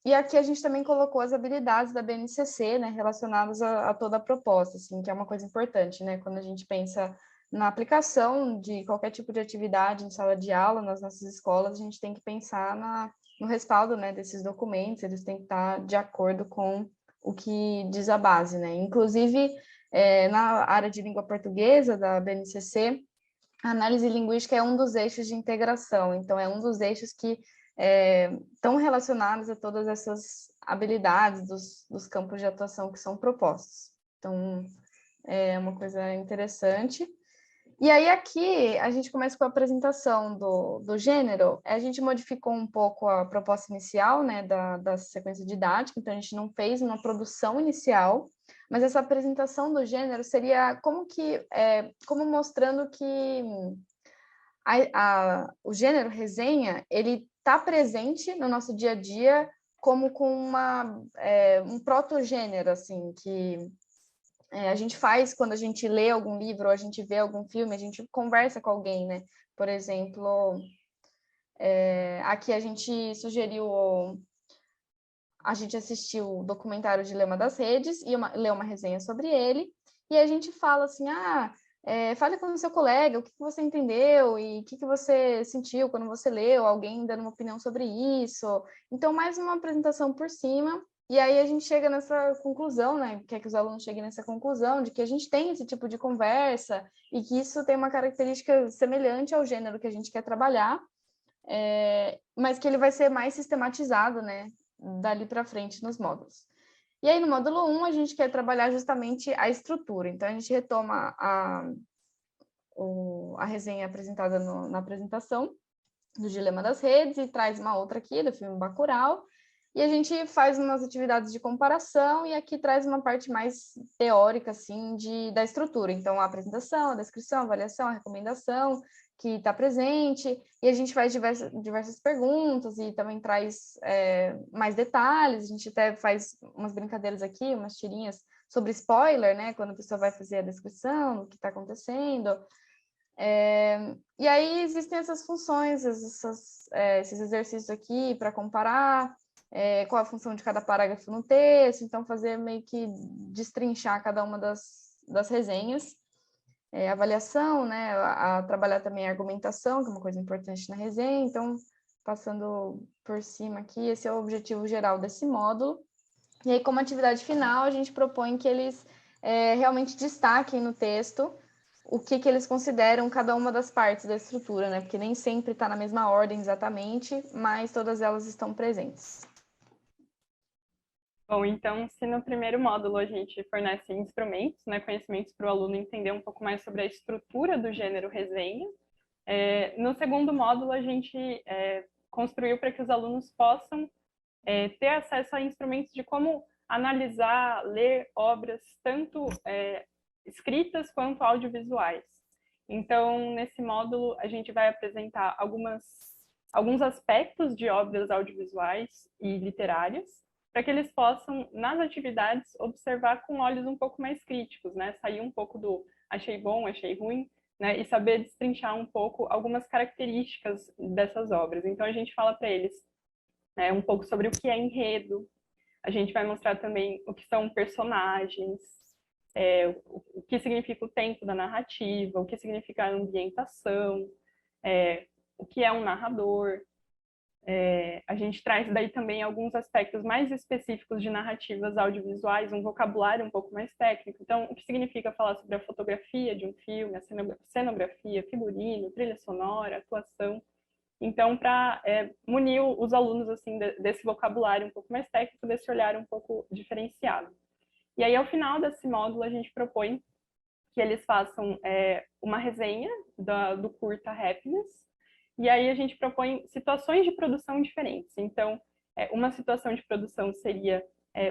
E aqui a gente também colocou as habilidades da BNCC, né, relacionadas a toda a proposta, assim, que é uma coisa importante, né, quando a gente pensa na aplicação de qualquer tipo de atividade em sala de aula, nas nossas escolas, a gente tem que pensar no respaldo, né, desses documentos, eles têm que estar de acordo com o que diz a base, né, inclusive na área de língua portuguesa da BNCC, a análise linguística é um dos eixos de integração, então é um dos eixos que estão relacionados a todas essas habilidades dos campos de atuação que são propostos. Então, é uma coisa interessante. E aí aqui a gente começa com a apresentação do gênero. A gente modificou um pouco a proposta inicial, né, da sequência didática, então a gente não fez uma produção inicial, mas essa apresentação do gênero seria como mostrando que o gênero resenha, ele está presente no nosso dia a dia como com um protogênero, assim, que a gente faz quando a gente lê algum livro ou a gente vê algum filme, a gente conversa com alguém, né? Por exemplo, aqui a gente assistiu o documentário Dilema das Redes e leu uma resenha sobre ele, e a gente fala assim, fale com o seu colega, o que você entendeu e o que você sentiu quando você leu, alguém dando uma opinião sobre isso. Então, mais uma apresentação por cima, e aí a gente chega nessa conclusão, né? Quer que os alunos cheguem nessa conclusão de que a gente tem esse tipo de conversa e que isso tem uma característica semelhante ao gênero que a gente quer trabalhar, mas que ele vai ser mais sistematizado, né? Dali para frente nos módulos. E aí, no módulo 1, a gente quer trabalhar justamente a estrutura. Então, a gente retoma a resenha apresentada na apresentação do Dilema das Redes e traz uma outra aqui, do filme Bacurau. E a gente faz umas atividades de comparação e aqui traz uma parte mais teórica, assim, da estrutura. Então, a apresentação, a descrição, a avaliação, a recomendação, que está presente, e a gente faz diversas perguntas e também traz mais detalhes, a gente até faz umas brincadeiras aqui, umas tirinhas sobre spoiler, né, quando a pessoa vai fazer a descrição do que está acontecendo. E aí existem essas funções, esses exercícios aqui para comparar, qual a função de cada parágrafo no texto, então fazer meio que destrinchar cada uma das resenhas. Avaliação, né, a trabalhar também a argumentação, que é uma coisa importante na resenha, então, passando por cima aqui, esse é o objetivo geral desse módulo. E aí, como atividade final, a gente propõe que eles realmente destaquem no texto o que eles consideram cada uma das partes da estrutura, né, porque nem sempre está na mesma ordem exatamente, mas todas elas estão presentes. Bom, então, se no primeiro módulo a gente fornece instrumentos, né, conhecimentos para o aluno entender um pouco mais sobre a estrutura do gênero resenha, no segundo módulo a gente construiu para que os alunos possam ter acesso a instrumentos de como analisar, ler obras, tanto escritas quanto audiovisuais. Então, nesse módulo, a gente vai apresentar alguns aspectos de obras audiovisuais e literárias, para que eles possam, nas atividades, observar com olhos um pouco mais críticos, né? Sair um pouco do achei bom, achei ruim, né? E saber destrinchar um pouco algumas características dessas obras. Então, a gente fala para eles um pouco sobre o que é enredo, a gente vai mostrar também o que são personagens, o que significa o tempo da narrativa, o que significa a ambientação, o que é um narrador. A gente traz daí também alguns aspectos mais específicos de narrativas audiovisuais, um vocabulário um pouco mais técnico. Então, o que significa falar sobre a fotografia de um filme, a cenografia, figurino, trilha sonora, atuação. Então, para munir os alunos assim desse vocabulário um pouco mais técnico, desse olhar um pouco diferenciado. E aí, ao final desse módulo, a gente propõe que eles façam uma resenha do curta Happiness, e aí a gente propõe situações de produção diferentes. Então, uma situação de produção seria,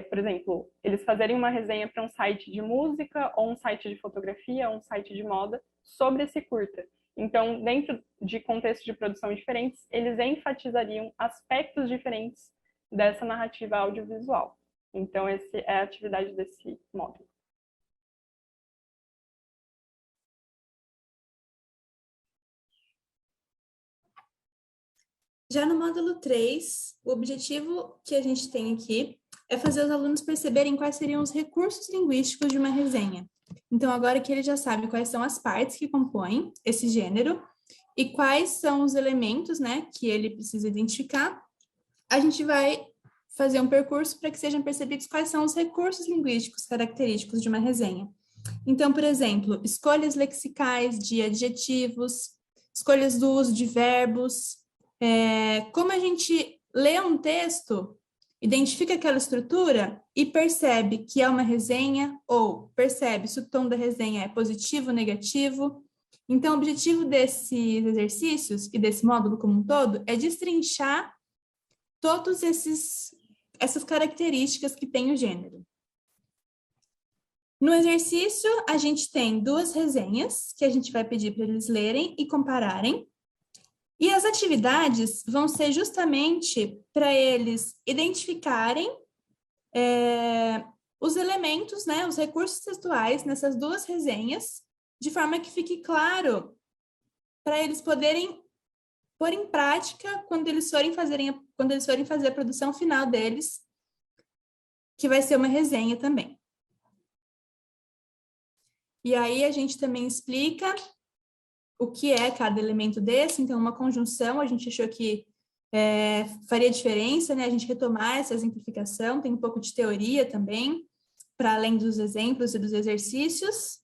por exemplo, eles fazerem uma resenha para um site de música, ou um site de fotografia, ou um site de moda, sobre esse curta. Então, dentro de contextos de produção diferentes, eles enfatizariam aspectos diferentes dessa narrativa audiovisual. Então, essa é a atividade desse módulo. Já no módulo 3, o objetivo que a gente tem aqui é fazer os alunos perceberem quais seriam os recursos linguísticos de uma resenha. Então, agora que ele já sabe quais são as partes que compõem esse gênero e quais são os elementos, né, que ele precisa identificar, a gente vai fazer um percurso para que sejam percebidos quais são os recursos linguísticos característicos de uma resenha. Então, por exemplo, escolhas lexicais de adjetivos, escolhas do uso de verbos, como a gente lê um texto, identifica aquela estrutura e percebe que é uma resenha ou percebe se o tom da resenha é positivo ou negativo. Então, o objetivo desses exercícios e desse módulo como um todo é destrinchar todas essas características que tem o gênero. No exercício, a gente tem 2 resenhas que a gente vai pedir para eles lerem e compararem. E as atividades vão ser justamente para eles identificarem os elementos, né, os recursos textuais nessas 2 resenhas, de forma que fique claro para eles poderem pôr em prática quando eles forem fazer a produção final deles, que vai ser uma resenha também. E aí a gente também explica o que é cada elemento desse. Então, uma conjunção, a gente achou que faria diferença, né? A gente retomar essa exemplificação, tem um pouco de teoria também, para além dos exemplos e dos exercícios.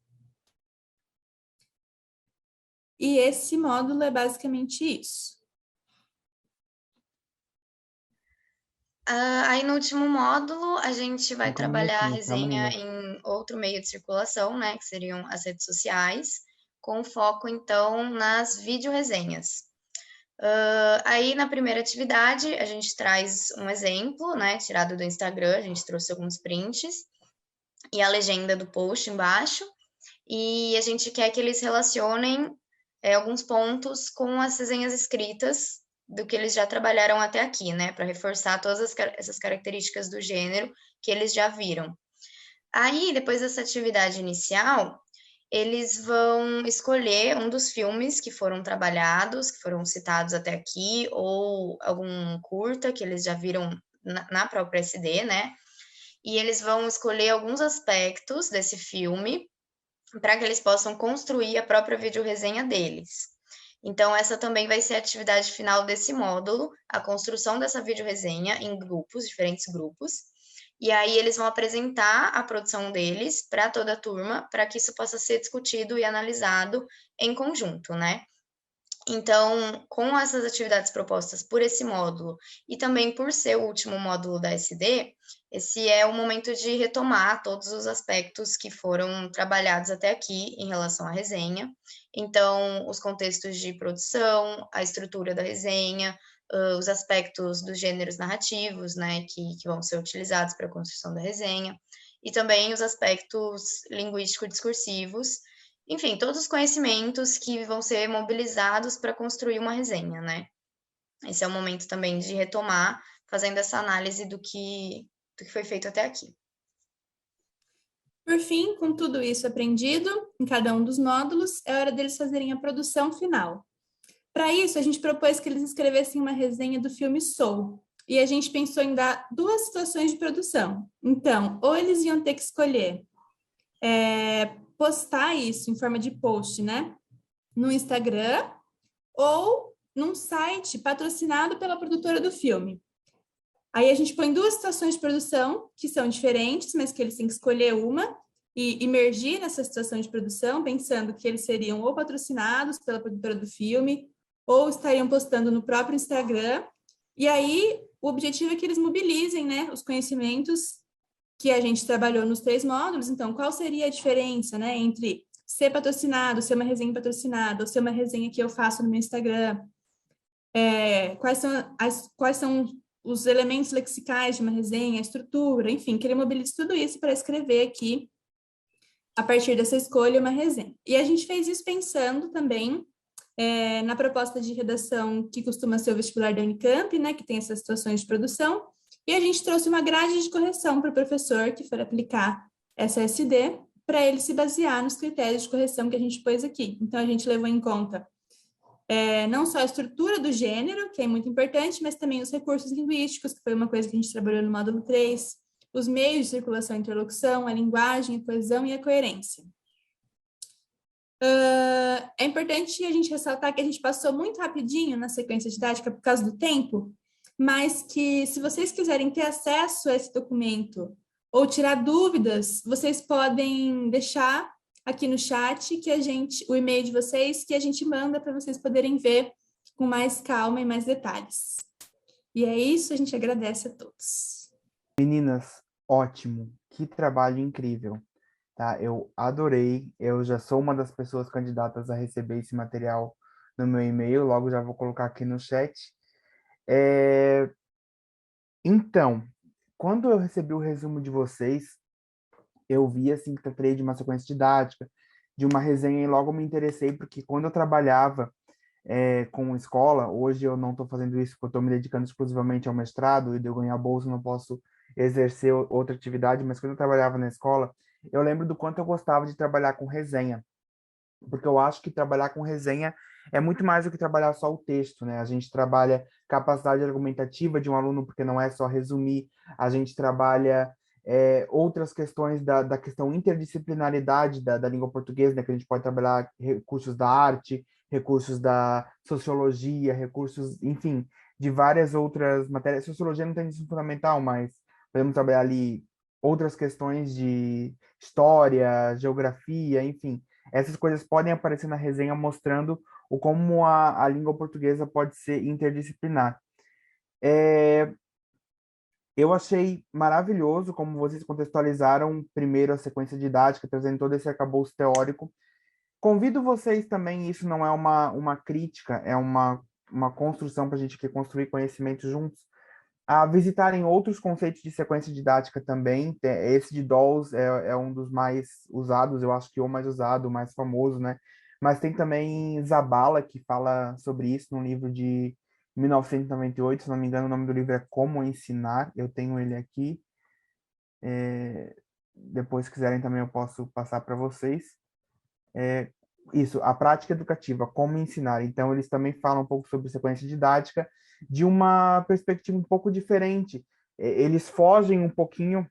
E esse módulo é basicamente isso. Aí no último módulo, a gente vai trabalhar a resenha em outro meio de circulação, né? Que seriam as redes sociais, com foco, então, nas videoresenhas. Aí, na primeira atividade, a gente traz um exemplo, né, tirado do Instagram, a gente trouxe alguns prints, e a legenda do post embaixo, e a gente quer que eles relacionem alguns pontos com as resenhas escritas do que eles já trabalharam até aqui, né, para reforçar todas essas características do gênero que eles já viram. Aí, depois dessa atividade inicial, eles vão escolher um dos filmes que foram trabalhados, que foram citados até aqui, ou algum curta que eles já viram na própria SD, né? E eles vão escolher alguns aspectos desse filme para que eles possam construir a própria videoresenha deles. Então, essa também vai ser a atividade final desse módulo, a construção dessa videoresenha em grupos, diferentes grupos. E aí eles vão apresentar a produção deles para toda a turma, para que isso possa ser discutido e analisado em conjunto, né? Então, com essas atividades propostas por esse módulo e também por ser o último módulo da SD, esse é o momento de retomar todos os aspectos que foram trabalhados até aqui em relação à resenha. Então, os contextos de produção, a estrutura da resenha, os aspectos dos gêneros narrativos, né, que vão ser utilizados para a construção da resenha, e também os aspectos linguístico-discursivos, enfim, todos os conhecimentos que vão ser mobilizados para construir uma resenha, né? Esse é o momento também de retomar, fazendo essa análise do que foi feito até aqui. Por fim, com tudo isso aprendido em cada um dos módulos, é hora deles fazerem a produção final. Para isso, a gente propôs que eles escrevessem uma resenha do filme Soul, e a gente pensou em dar 2 situações de produção. Então, ou eles iam ter que escolher postar isso em forma de post, né, no Instagram, ou num site patrocinado pela produtora do filme. Aí a gente põe 2 situações de produção que são diferentes, mas que eles têm que escolher uma e imergir nessa situação de produção, pensando que eles seriam ou patrocinados pela produtora do filme, ou estariam postando no próprio Instagram. E aí, o objetivo é que eles mobilizem, né, os conhecimentos que a gente trabalhou nos 3 módulos. Então, qual seria a diferença, né, entre ser patrocinado, ser uma resenha patrocinada, ou ser uma resenha que eu faço no meu Instagram? Quais são os elementos lexicais de uma resenha, a estrutura, enfim, que ele mobilize tudo isso para escrever aqui, a partir dessa escolha, uma resenha. E a gente fez isso pensando também na proposta de redação que costuma ser o vestibular da Unicamp, né, que tem essas situações de produção, E a gente trouxe uma grade de correção para o professor que for aplicar essa SD, para ele se basear nos critérios de correção que a gente pôs aqui. Então, a gente levou em conta não só a estrutura do gênero, que é muito importante, mas também os recursos linguísticos, que foi uma coisa que a gente trabalhou no módulo 3, os meios de circulação e interlocução, a linguagem, a coesão e a coerência. É importante a gente ressaltar que a gente passou muito rapidinho na sequência didática por causa do tempo, mas que se vocês quiserem ter acesso a esse documento ou tirar dúvidas, vocês podem deixar aqui no chat o e-mail de vocês, que a gente manda para vocês poderem ver com mais calma e mais detalhes. E é isso, a gente agradece a todos. Meninas, ótimo, que trabalho incrível, tá? Eu adorei, eu já sou uma das pessoas candidatas a receber esse material no meu e-mail, logo já vou colocar aqui no chat. Então, quando eu recebi o resumo de vocês, eu vi assim que trataria de uma sequência didática, de uma resenha, e logo me interessei, porque quando eu trabalhava com escola, hoje eu não estou fazendo isso porque eu estou me dedicando exclusivamente ao mestrado, e de eu ganhar bolsa não posso exercer outra atividade, mas quando eu trabalhava na escola, eu lembro do quanto eu gostava de trabalhar com resenha, porque eu acho que trabalhar com resenha é muito mais do que trabalhar só o texto, né? A gente trabalha capacidade argumentativa de um aluno, porque não é só resumir, a gente trabalha outras questões da questão interdisciplinaridade da língua portuguesa, né? Que a gente pode trabalhar recursos da arte, recursos da sociologia, recursos, enfim, de várias outras matérias. Sociologia não tem ensino fundamental, mas podemos trabalhar ali outras questões de história, geografia, enfim. Essas coisas podem aparecer na resenha mostrando como a língua portuguesa pode ser interdisciplinar. Eu achei maravilhoso como vocês contextualizaram primeiro a sequência didática, trazendo todo esse arcabouço teórico. Convido vocês também, isso não é uma crítica, é uma construção para a gente que construir conhecimento juntos, a visitarem outros conceitos de sequência didática também. Esse de Dawes é um dos mais usados, eu acho que o mais usado, o mais famoso, né? Mas tem também Zabala, que fala sobre isso num livro de 1998, se não me engano, o nome do livro é Como Ensinar, eu tenho ele aqui. Depois, se quiserem, também eu posso passar para vocês. Isso, a prática educativa, como ensinar. Então, eles também falam um pouco sobre sequência didática de uma perspectiva um pouco diferente. Eles fogem um pouquinho,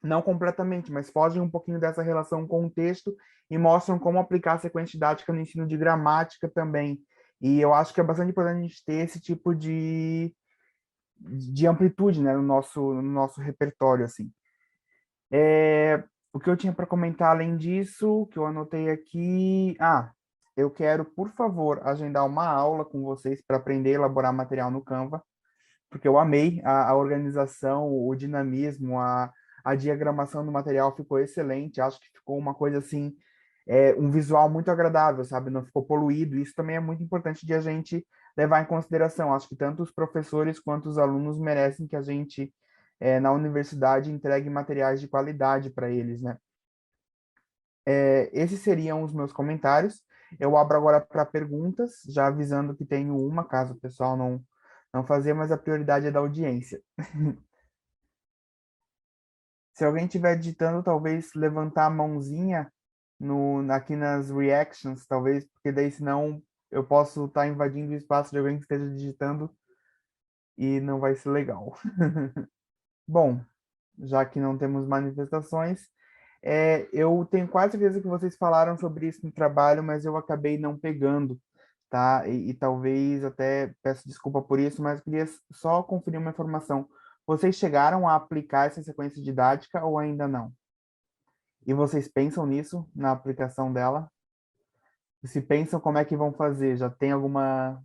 não completamente, mas fogem um pouquinho dessa relação com o texto e mostram como aplicar a sequência didática no ensino de gramática também. E eu acho que é bastante importante a gente ter esse tipo de amplitude, né, no nosso repertório, assim. O que eu tinha para comentar além disso, que eu anotei aqui... eu quero, por favor, agendar uma aula com vocês para aprender a elaborar material no Canva, porque eu amei a organização, o dinamismo, a diagramação do material ficou excelente. Acho que ficou uma coisa assim, um visual muito agradável, sabe? Não ficou poluído. Isso também é muito importante de a gente levar em consideração. Acho que tanto os professores quanto os alunos merecem que a gente, na universidade, entregue materiais de qualidade para eles, né? Esses seriam os meus comentários. Eu abro agora para perguntas, já avisando que tenho uma, caso o pessoal não fazer, mas a prioridade é da audiência. Se alguém estiver digitando, talvez levantar a mãozinha aqui nas reactions, talvez, porque daí senão eu posso estar invadindo o espaço de alguém que esteja digitando e não vai ser legal. Bom, já que não temos manifestações, eu tenho quase certeza que vocês falaram sobre isso no trabalho, mas eu acabei não pegando, tá? E talvez até peço desculpa por isso, mas queria só conferir uma informação. Vocês chegaram a aplicar essa sequência didática ou ainda não? E vocês pensam nisso, na aplicação dela? Se pensam, como é que vão fazer? Já tem alguma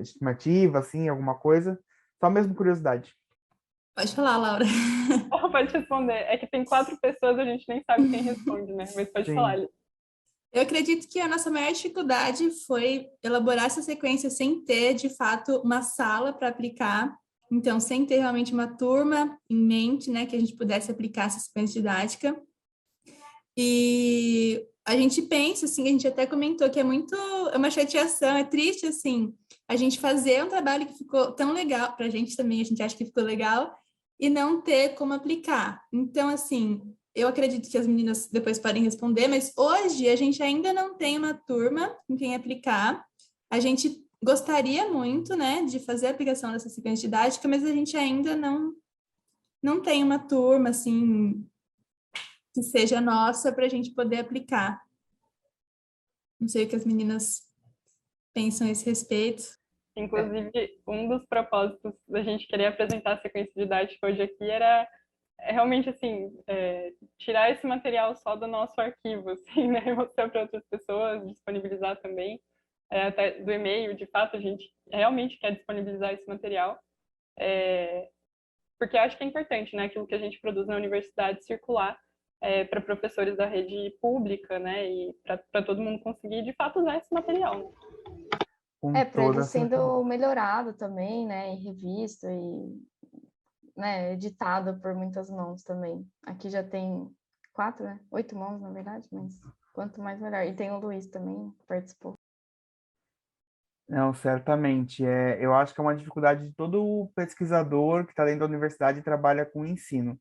estimativa, assim, alguma coisa? Só mesmo curiosidade. Pode falar, Laura. Pode responder. É que tem 4 pessoas, a gente nem sabe quem responde, né? Mas pode falar, Ali. Eu acredito que a nossa maior dificuldade foi elaborar essa sequência sem ter, de fato, uma sala para aplicar. Então, sem ter realmente uma turma em mente, né, que a gente pudesse aplicar essa sequência didática. E a gente pensa, assim, a gente até comentou que é uma chateação, é triste, assim, a gente fazer um trabalho que ficou tão legal, para a gente também, a gente acha que ficou legal, e não ter como aplicar. Então, assim, eu acredito que as meninas depois podem responder, mas hoje a gente ainda não tem uma turma com quem aplicar. A gente gostaria muito, né, de fazer a aplicação dessa sequência didática, mas a gente ainda não tem uma turma, assim, que seja nossa para a gente poder aplicar. Não sei o que as meninas pensam a esse respeito. Inclusive, um dos propósitos da gente querer apresentar a sequência didática hoje aqui era realmente, assim, tirar esse material só do nosso arquivo, assim, né? Mostrar para outras pessoas, disponibilizar também, até do e-mail. De fato, a gente realmente quer disponibilizar esse material, porque acho que é importante, né? Aquilo que a gente produz na universidade circular para professores da rede pública, né? E para todo mundo conseguir, de fato, usar esse material, né? Para ele sendo melhorado também, né? E revisto e, né, editado por muitas mãos também. Aqui já tem 4, né? 8 mãos, na verdade, mas quanto mais melhor. E tem o Luiz também, que participou. Não, certamente. Eu acho que é uma dificuldade de todo pesquisador que está dentro da universidade e trabalha com ensino.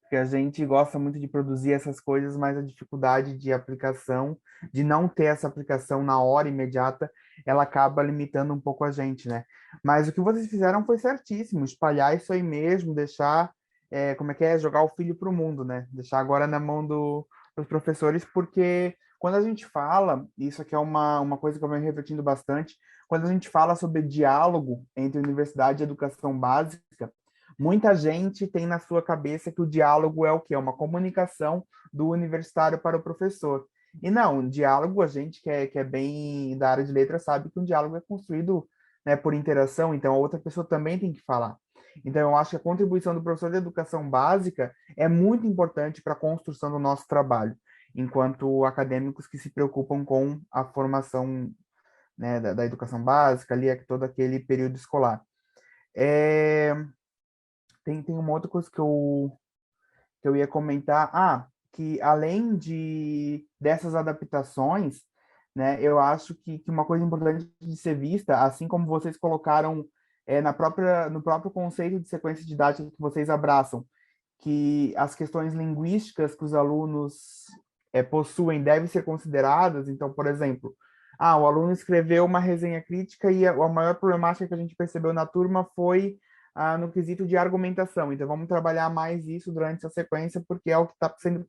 Porque a gente gosta muito de produzir essas coisas, mas a dificuldade de aplicação, de não ter essa aplicação na hora imediata, ela acaba limitando um pouco a gente, né? Mas o que vocês fizeram foi certíssimo, espalhar isso aí mesmo, deixar, como é que é, jogar o filho para o mundo, né? Deixar agora na mão dos professores, porque quando a gente fala, isso aqui é uma coisa que eu venho refletindo bastante, quando a gente fala sobre diálogo entre universidade e educação básica, muita gente tem na sua cabeça que o diálogo é o quê? É uma comunicação do universitário para o professor. E não, um diálogo, a gente que é bem da área de letras sabe que um diálogo é construído, né, por interação, então a outra pessoa também tem que falar. Então, eu acho que a contribuição do professor de educação básica é muito importante para a construção do nosso trabalho, enquanto acadêmicos que se preocupam com a formação, né, da educação básica, ali, todo aquele período escolar. É, tem uma outra coisa que eu ia comentar. Que além dessas adaptações, né, eu acho que uma coisa importante de ser vista, assim como vocês colocaram no próprio conceito de sequência didática que vocês abraçam, que as questões linguísticas que os alunos possuem devem ser consideradas. Então, por exemplo, o aluno escreveu uma resenha crítica e a maior problemática que a gente percebeu na turma foi no quesito de argumentação. Então, vamos trabalhar mais isso durante essa sequência, porque é o que está sendo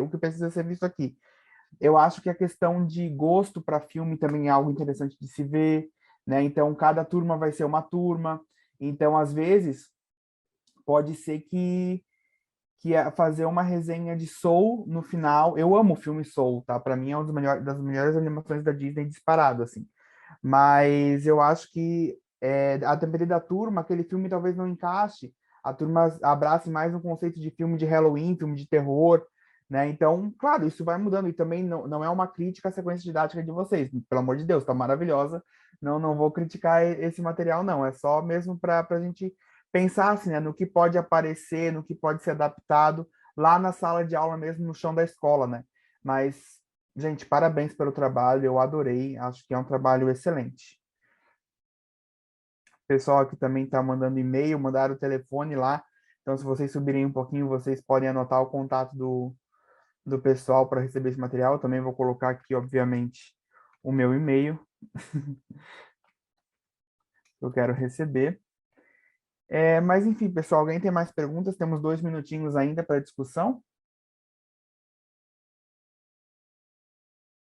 o que precisa ser visto aqui. Eu acho que a questão de gosto para filme também é algo interessante de se ver, né? Então, cada turma vai ser uma turma. Então, às vezes, pode ser que fazer uma resenha de Soul no final. Eu amo o filme Soul, tá? Para mim é uma das melhores animações da Disney disparado, assim. Mas eu acho que a depender da turma, aquele filme talvez não encaixe. A turma abrace mais um conceito de filme de Halloween, filme de terror, né? Então, claro, isso vai mudando. E também não é uma crítica à sequência didática de vocês. Pelo amor de Deus, tá maravilhosa. Não vou criticar esse material, não. É só mesmo para a gente pensar assim, né, no que pode aparecer, no que pode ser adaptado lá na sala de aula mesmo, no chão da escola, né? Mas, gente, parabéns pelo trabalho, eu adorei, acho que é um trabalho excelente. O pessoal aqui também está mandando e-mail, mandaram o telefone lá, então se vocês subirem um pouquinho, vocês podem anotar o contato do pessoal para receber esse material. Eu também vou colocar aqui, obviamente, o meu e-mail. Eu quero receber. Mas, enfim, pessoal, alguém tem mais perguntas? Temos 2 minutinhos ainda para discussão.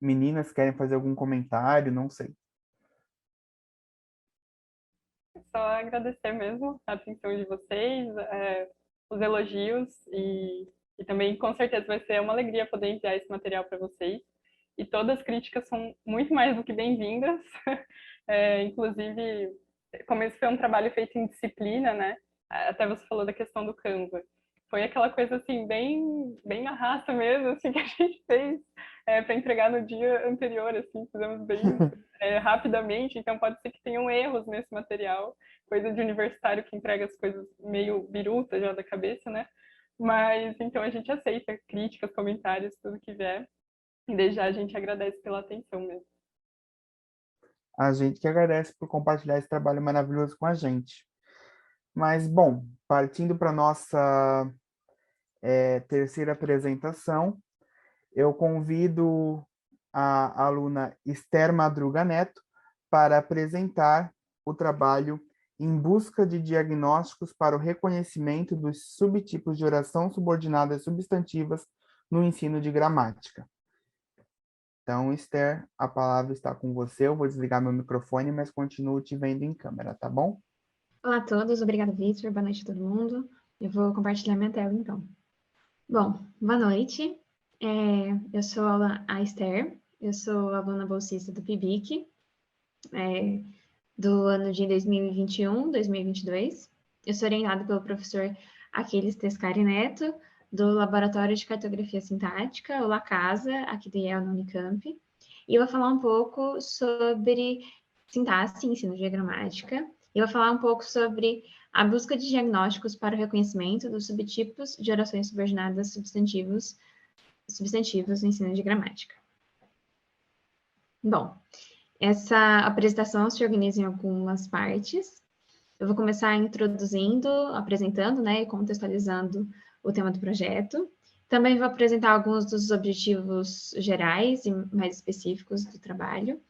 Meninas, querem fazer algum comentário? Não sei. Só agradecer mesmo a atenção de vocês, os elogios e também, com certeza, vai ser uma alegria poder enviar esse material para vocês. E todas as críticas são muito mais do que bem-vindas. Inclusive, como esse foi um trabalho feito em disciplina, né? Até você falou da questão do Canva. Foi aquela coisa, assim, bem na raça mesmo, assim, que a gente fez para entregar no dia anterior, assim, fizemos bem rapidamente. Então, pode ser que tenham erros nesse material, coisa de universitário que entrega as coisas meio biruta já da cabeça, né? Mas, então, a gente aceita críticas, comentários, tudo que vier. E desde já a gente agradece pela atenção mesmo. A gente que agradece por compartilhar esse trabalho maravilhoso com a gente. Mas, bom, partindo para a nossa terceira apresentação, eu convido a aluna Esther Madruga Neto para apresentar o trabalho Em Busca de Diagnósticos para o Reconhecimento dos Subtipos de Oração Subordinadas Substantivas no Ensino de Gramática. Então, Esther, a palavra está com você. Eu vou desligar meu microfone, mas continuo te vendo em câmera, tá bom? Olá a todos, obrigada, Victor. Boa noite a todo mundo. Eu vou compartilhar minha tela, então. Bom, boa noite. Eu sou a Esther, eu sou aluna bolsista do PIBIC, do ano de 2021, 2022. Eu sou orientada pelo professor Aquiles Tescari Neto, do Laboratório de Cartografia Sintática, o LaCasa, aqui do IEL na Unicamp. E eu vou falar um pouco sobre sintaxe e ensino de gramática. E eu vou falar um pouco sobre a busca de diagnósticos para o reconhecimento dos subtipos de orações subordinadas substantivos no ensino de gramática. Bom, essa apresentação se organiza em algumas partes. Eu vou começar introduzindo, apresentando, né, e contextualizando o tema do projeto. Também vou apresentar alguns dos objetivos gerais e mais específicos do trabalho.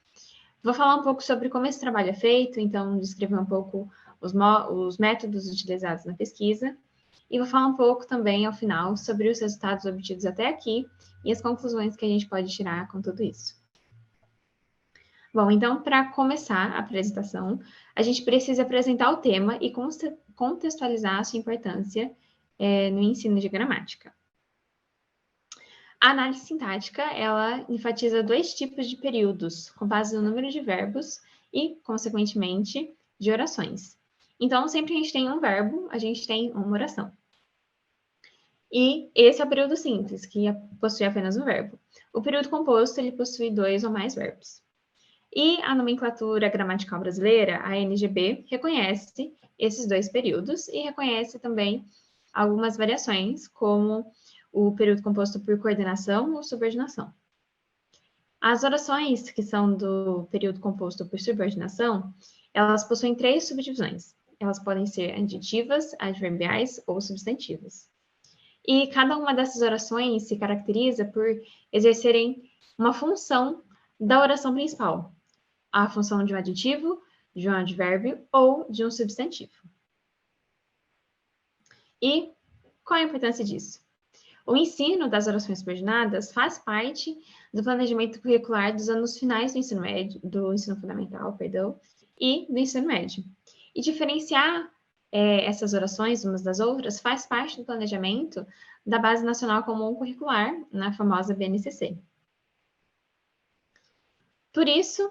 Vou falar um pouco sobre como esse trabalho é feito, então descrever um pouco os métodos utilizados na pesquisa. E vou falar um pouco também, ao final, sobre os resultados obtidos até aqui e as conclusões que a gente pode tirar com tudo isso. Bom, então, para começar a apresentação, a gente precisa apresentar o tema e contextualizar a sua importância no ensino de gramática. A análise sintática, ela enfatiza 2 tipos de períodos, com base no número de verbos e, consequentemente, de orações. Então, sempre que a gente tem um verbo, a gente tem uma oração. E esse é o período simples, que possui apenas um verbo. O período composto, ele possui 2 ou mais verbos. E a nomenclatura gramatical brasileira, a NGB, reconhece esses 2 períodos e reconhece também algumas variações, como o período composto por coordenação ou subordinação. As orações que são do período composto por subordinação, elas possuem 3 subdivisões. Elas podem ser adjetivas, adverbiais ou substantivas. E cada uma dessas orações se caracteriza por exercerem uma função da oração principal. A função de um adjetivo, de um advérbio ou de um substantivo. E qual a importância disso? O ensino das orações subordinadas faz parte do planejamento curricular dos anos finais do ensino médio, do ensino fundamental, e do ensino médio. E diferenciar essas orações umas das outras faz parte do planejamento da Base Nacional Comum Curricular, na famosa BNCC. Por isso,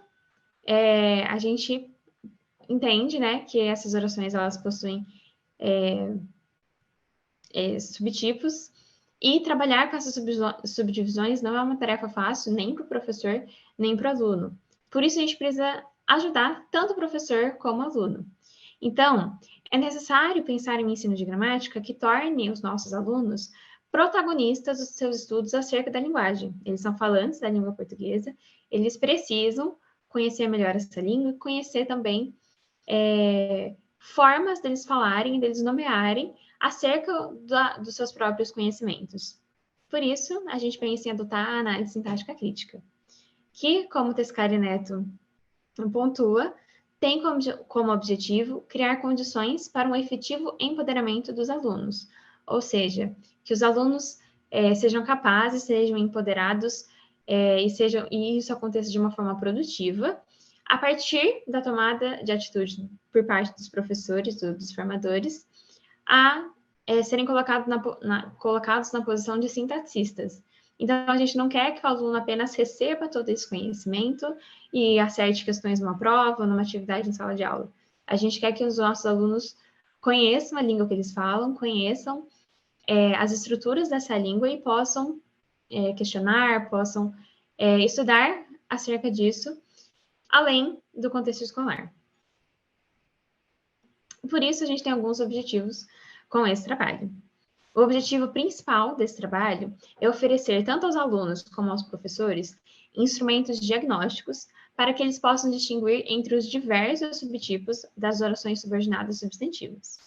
a gente entende, né, que essas orações elas possuem subtipos, e trabalhar com essas subdivisões não é uma tarefa fácil, nem para o professor, nem para o aluno. Por isso, a gente precisa ajudar tanto o professor como o aluno. Então, é necessário pensar em um ensino de gramática que torne os nossos alunos protagonistas dos seus estudos acerca da linguagem. Eles são falantes da língua portuguesa, eles precisam conhecer melhor essa língua, conhecer também formas deles falarem, deles nomearem acerca dos seus próprios conhecimentos. Por isso, a gente pensa em adotar a análise sintática crítica, que, como Tescari Neto pontua, tem como objetivo criar condições para um efetivo empoderamento dos alunos, ou seja, que os alunos sejam capazes, sejam empoderados e isso aconteça de uma forma produtiva, a partir da tomada de atitude por parte dos professores, dos formadores, a serem colocados na posição de sintaxistas. Então, a gente não quer que o aluno apenas receba todo esse conhecimento e acerte questões numa prova, numa atividade em sala de aula. A gente quer que os nossos alunos conheçam a língua que eles falam, conheçam as estruturas dessa língua e possam questionar, possam estudar acerca disso, além do contexto escolar. Por isso, a gente tem alguns objetivos com esse trabalho. O objetivo principal desse trabalho é oferecer tanto aos alunos como aos professores instrumentos diagnósticos para que eles possam distinguir entre os diversos subtipos das orações subordinadas substantivas.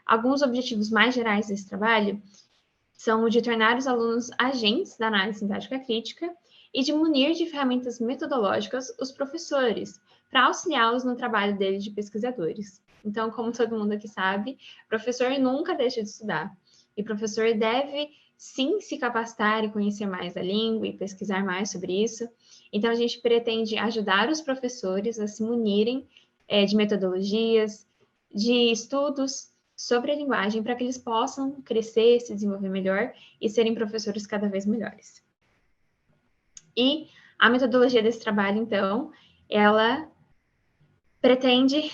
Alguns objetivos mais gerais desse trabalho são o de tornar os alunos agentes da análise sintática crítica e de munir de ferramentas metodológicas os professores, para auxiliá-los no trabalho deles de pesquisadores. Então, como todo mundo aqui sabe, professor nunca deixa de estudar. E professor deve, sim, se capacitar e conhecer mais a língua e pesquisar mais sobre isso. Então, a gente pretende ajudar os professores a se munirem de metodologias, de estudos sobre a linguagem, para que eles possam crescer, se desenvolver melhor e serem professores cada vez melhores. E a metodologia desse trabalho, então, ela pretende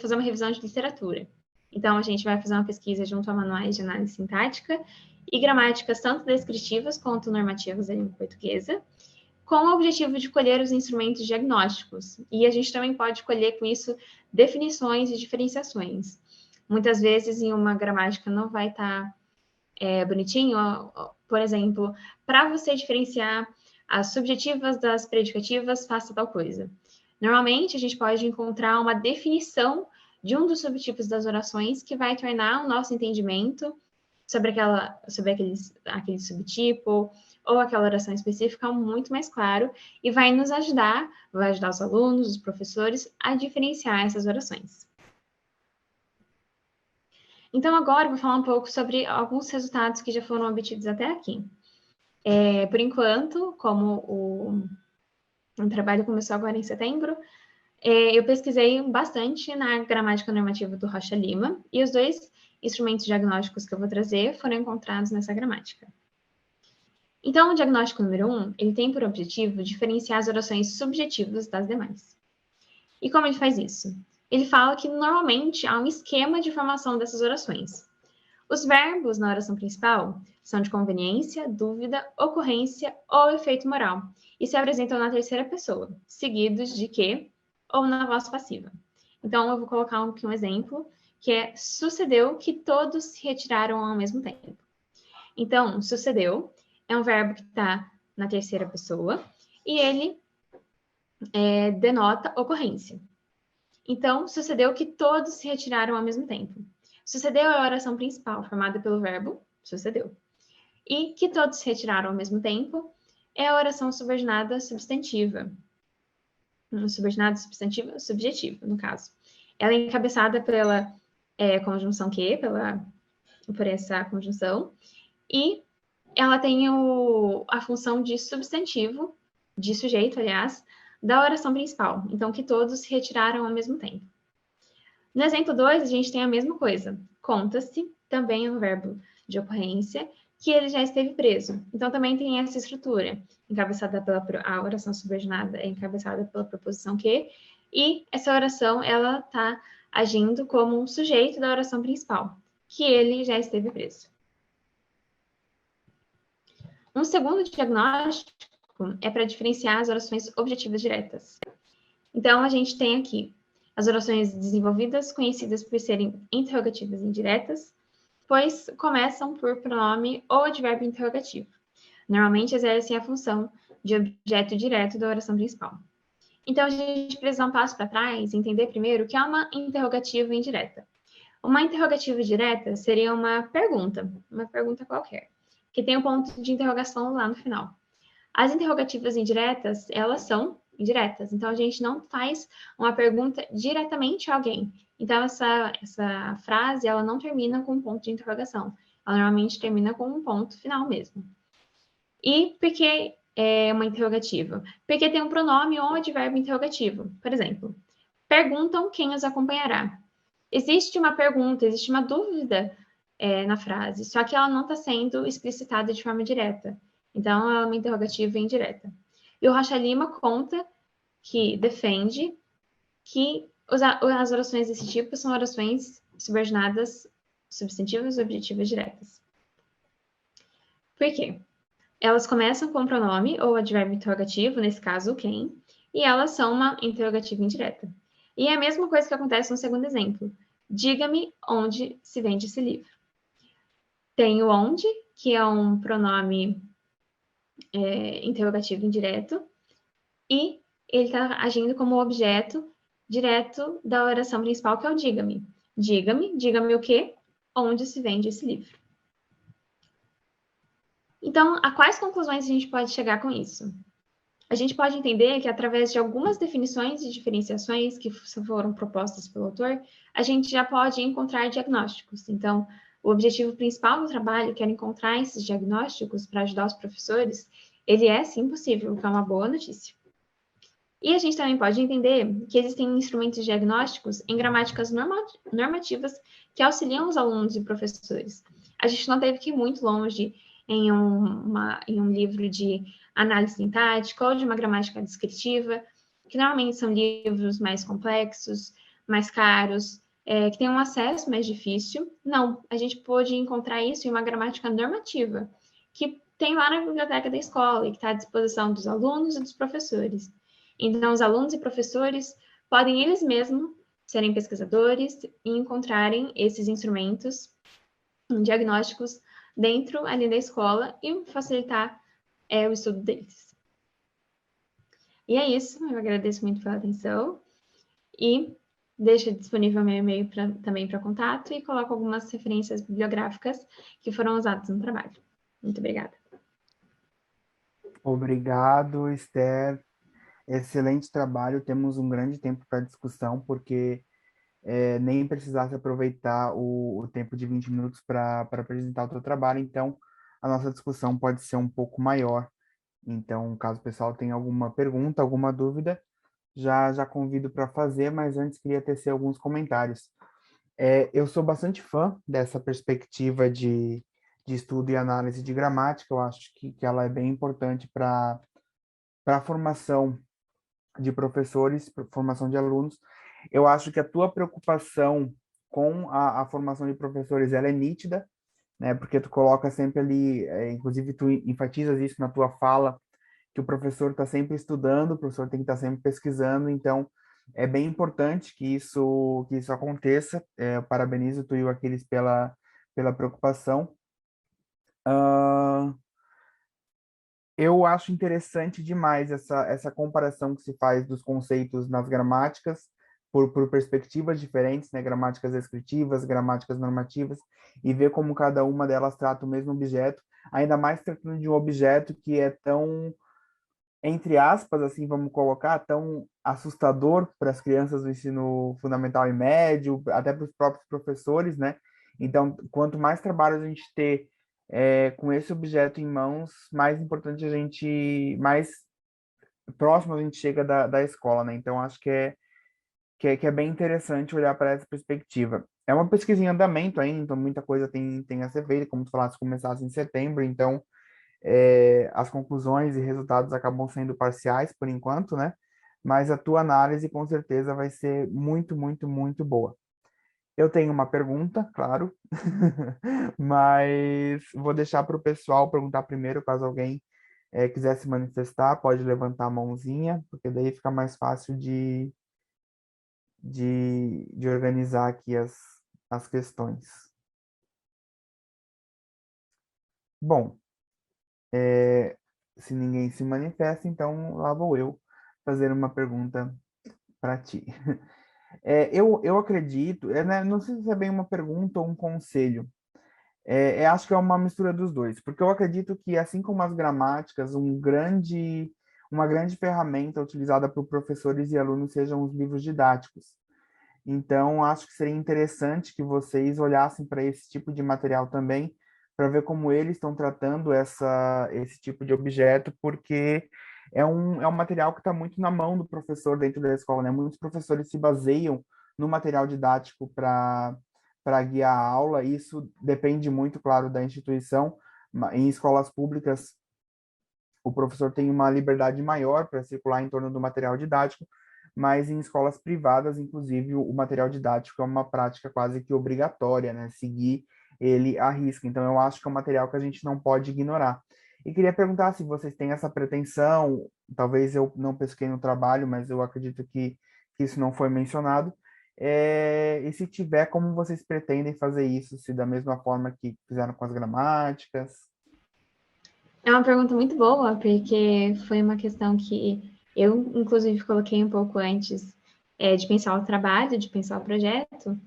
fazer uma revisão de literatura. Então, a gente vai fazer uma pesquisa junto a manuais de análise sintática e gramáticas, tanto descritivas quanto normativas da língua portuguesa, com o objetivo de colher os instrumentos diagnósticos. E a gente também pode colher com isso definições e diferenciações. Muitas vezes, em uma gramática não vai estar bonitinho, por exemplo, para você diferenciar as subjetivas das predicativas, faça tal coisa. Normalmente, a gente pode encontrar uma definição de um dos subtipos das orações que vai tornar o nosso entendimento sobre aquele subtipo ou aquela oração específica muito mais claro e vai ajudar os alunos, os professores, a diferenciar essas orações. Então, agora eu vou falar um pouco sobre alguns resultados que já foram obtidos até aqui. Por enquanto, como o trabalho começou agora em setembro, eu pesquisei bastante na gramática normativa do Rocha Lima, e os 2 instrumentos diagnósticos que eu vou trazer foram encontrados nessa gramática. Então, o diagnóstico número 1, ele tem por objetivo diferenciar as orações subjetivas das demais. E como ele faz isso? Ele fala que, normalmente, há um esquema de formação dessas orações. Os verbos na oração principal são de conveniência, dúvida, ocorrência ou efeito moral, e se apresentam na terceira pessoa, seguidos de que ou na voz passiva. Então, eu vou colocar aqui um exemplo, que é sucedeu que todos se retiraram ao mesmo tempo. Então, sucedeu é um verbo que está na terceira pessoa e ele denota ocorrência. Então, sucedeu que todos se retiraram ao mesmo tempo. Sucedeu é a oração principal, formada pelo verbo sucedeu. E que todos se retiraram ao mesmo tempo é a oração subordinada substantiva. Subordinada substantiva subjetiva, no caso. Ela é encabeçada pela conjunção que, por essa conjunção, e ela tem a função de substantivo, de sujeito, aliás, da oração principal. Então, que todos se retiraram ao mesmo tempo. No exemplo 2, a gente tem a mesma coisa. Conta-se, também é um verbo de ocorrência, que ele já esteve preso. Então, também tem essa estrutura, encabeçada a oração subordinada é encabeçada pela proposição que, e essa oração, ela está agindo como um sujeito da oração principal, que ele já esteve preso. Um segundo diagnóstico é para diferenciar as orações objetivas diretas. Então, a gente tem aqui as orações desenvolvidas, conhecidas por serem interrogativas indiretas, pois começam por pronome ou advérbio interrogativo. Normalmente exercem a função de objeto direto da oração principal. Então, a gente precisa dar um passo para trás e entender primeiro o que é uma interrogativa indireta. Uma interrogativa direta seria uma pergunta qualquer, que tem um ponto de interrogação lá no final. As interrogativas indiretas, elas são indiretas, então a gente não faz uma pergunta diretamente a alguém. Então, essa frase, ela não termina com um ponto de interrogação, ela normalmente termina com um ponto final mesmo. E por que é uma interrogativa? Porque tem um pronome ou advérbio interrogativo. Por exemplo, perguntam quem os acompanhará. Existe uma pergunta, existe uma dúvida na frase, só que ela não está sendo explicitada de forma direta. Então, ela é uma interrogativa indireta. E o Rocha Lima defende que as orações desse tipo são orações subordinadas substantivas objetivas diretas. Por quê? Elas começam com pronome ou advérbio interrogativo, nesse caso, quem, e elas são uma interrogativa indireta. E é a mesma coisa que acontece no segundo exemplo. Diga-me onde se vende esse livro. Tem o onde, que é um pronome interrogativo indireto, e ele está agindo como objeto direto da oração principal, que é o diga-me. Diga-me, diga-me o quê? Onde se vende esse livro? Então, a quais conclusões a gente pode chegar com isso? A gente pode entender que, através de algumas definições e diferenciações que foram propostas pelo autor, a gente já pode encontrar diagnósticos. Então, o objetivo principal do trabalho, que era encontrar esses diagnósticos para ajudar os professores, ele é sim possível, o que é uma boa notícia. E a gente também pode entender que existem instrumentos diagnósticos em gramáticas normativas que auxiliam os alunos e professores. A gente não teve que ir muito longe em um livro de análise sintática ou de uma gramática descritiva, que normalmente são livros mais complexos, mais caros, que têm um acesso mais difícil. Não, a gente pôde encontrar isso em uma gramática normativa, que tem lá na biblioteca da escola e que está à disposição dos alunos e dos professores. Então, os alunos e professores podem eles mesmos serem pesquisadores e encontrarem esses instrumentos diagnósticos dentro ali da escola e facilitar o estudo deles. E é isso, eu agradeço muito pela atenção e deixo disponível meu e-mail também para contato e coloco algumas referências bibliográficas que foram usadas no trabalho. Muito obrigada. Obrigado, Esther. Excelente trabalho. Temos um grande tempo para discussão, porque nem precisasse aproveitar o tempo de 20 minutos para apresentar o teu trabalho, então a nossa discussão pode ser um pouco maior. Então, caso o pessoal tenha alguma pergunta, alguma dúvida, já convido para fazer, mas antes queria tecer alguns comentários. Eu sou bastante fã dessa perspectiva de estudo e análise de gramática, eu acho que ela é bem importante para a formação de professores, formação de alunos. Eu acho que a tua preocupação com a formação de professores, ela é nítida, né? Porque tu coloca sempre ali, inclusive tu enfatizas isso na tua fala, que o professor está sempre estudando, o professor tem que estar sempre pesquisando, então é bem importante que isso aconteça. Eu parabenizo tu e o Aquiles pela preocupação. Eu acho interessante demais essa comparação que se faz dos conceitos nas gramáticas por perspectivas diferentes, né? Gramáticas descritivas, gramáticas normativas, e ver como cada uma delas trata o mesmo objeto, ainda mais tratando de um objeto que é tão, entre aspas, assim, vamos colocar, tão assustador para as crianças do ensino fundamental e médio, até para os próprios professores, né? Então, quanto mais trabalho a gente ter com esse objeto em mãos, mais importante mais próximo a gente chega da escola, né? Então, acho que é bem interessante olhar para essa perspectiva. É uma pesquisa em andamento ainda, então muita coisa tem a ser feita, como tu falaste, começasse em setembro, então as conclusões e resultados acabam sendo parciais por enquanto, né? Mas a tua análise com certeza vai ser muito, muito, muito boa. Eu tenho uma pergunta, claro, mas vou deixar para o pessoal perguntar primeiro, caso alguém quiser se manifestar, pode levantar a mãozinha, porque daí fica mais fácil de organizar aqui as questões. Bom, se ninguém se manifesta, então lá vou eu fazer uma pergunta para ti. Eu acredito, né, não sei se é bem uma pergunta ou um conselho, acho que é uma mistura dos dois, porque eu acredito que, assim como as gramáticas, uma grande ferramenta utilizada por professores e alunos sejam os livros didáticos. Então, acho que seria interessante que vocês olhassem para esse tipo de material também, para ver como eles estão tratando esse tipo de objeto, porque é um material que está muito na mão do professor dentro da escola, né? Muitos professores se baseiam no material didático para guiar a aula, e isso depende muito, claro, da instituição. Em escolas públicas, o professor tem uma liberdade maior para circular em torno do material didático, mas em escolas privadas, inclusive, o material didático é uma prática quase que obrigatória, né? Seguir ele à risca. Então, eu acho que é um material que a gente não pode ignorar. E queria perguntar se vocês têm essa pretensão, talvez eu não pesquei no trabalho, mas eu acredito que isso não foi mencionado. E se tiver, como vocês pretendem fazer isso? Se da mesma forma que fizeram com as gramáticas? É uma pergunta muito boa, porque foi uma questão que Eu, inclusive, coloquei um pouco antes de pensar o trabalho, de pensar o projeto,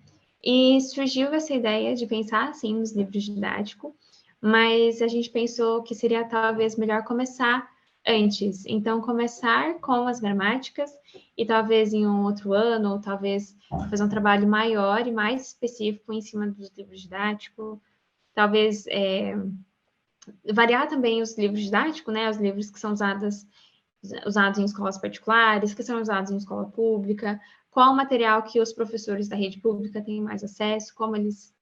e surgiu essa ideia de pensar, assim, nos livros didáticos, mas a gente pensou que seria talvez melhor começar antes. Então, começar com as gramáticas e talvez em um outro ano, ou talvez fazer um trabalho maior e mais específico em cima dos livros didáticos. Talvez variar também os livros didáticos, né? Os livros que são usados em escolas particulares, que são usados em escola pública, qual o material que os professores da rede pública têm mais acesso, como eles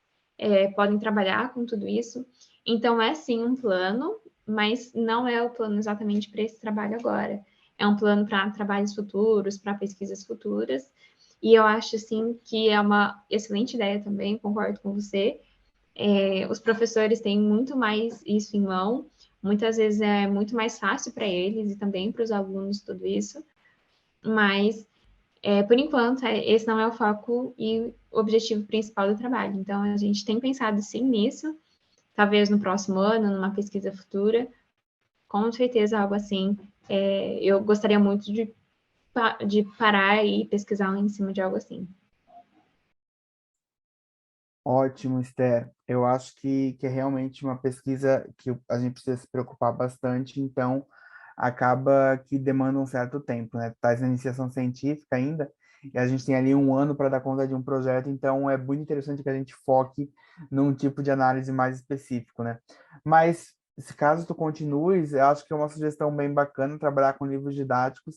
podem trabalhar com tudo isso. Então, é sim um plano, mas não é o plano exatamente para esse trabalho agora. É um plano para trabalhos futuros, para pesquisas futuras, e eu acho, assim, que é uma excelente ideia também, concordo com você. Os professores têm muito mais isso em mão, muitas vezes é muito mais fácil para eles e também para os alunos tudo isso, mas por enquanto esse não é o foco e o objetivo principal do trabalho. Então a gente tem pensado sim nisso, talvez no próximo ano, numa pesquisa futura, com certeza algo assim. Eu gostaria muito de parar e pesquisar em cima de algo assim. Ótimo, Esther. Eu acho que é realmente uma pesquisa que a gente precisa se preocupar bastante, então acaba que demanda um certo tempo, né? Tá na iniciação científica ainda, e a gente tem ali um ano para dar conta de um projeto, então é muito interessante que a gente foque num tipo de análise mais específico, né? Mas, se caso tu continues, eu acho que é uma sugestão bem bacana trabalhar com livros didáticos,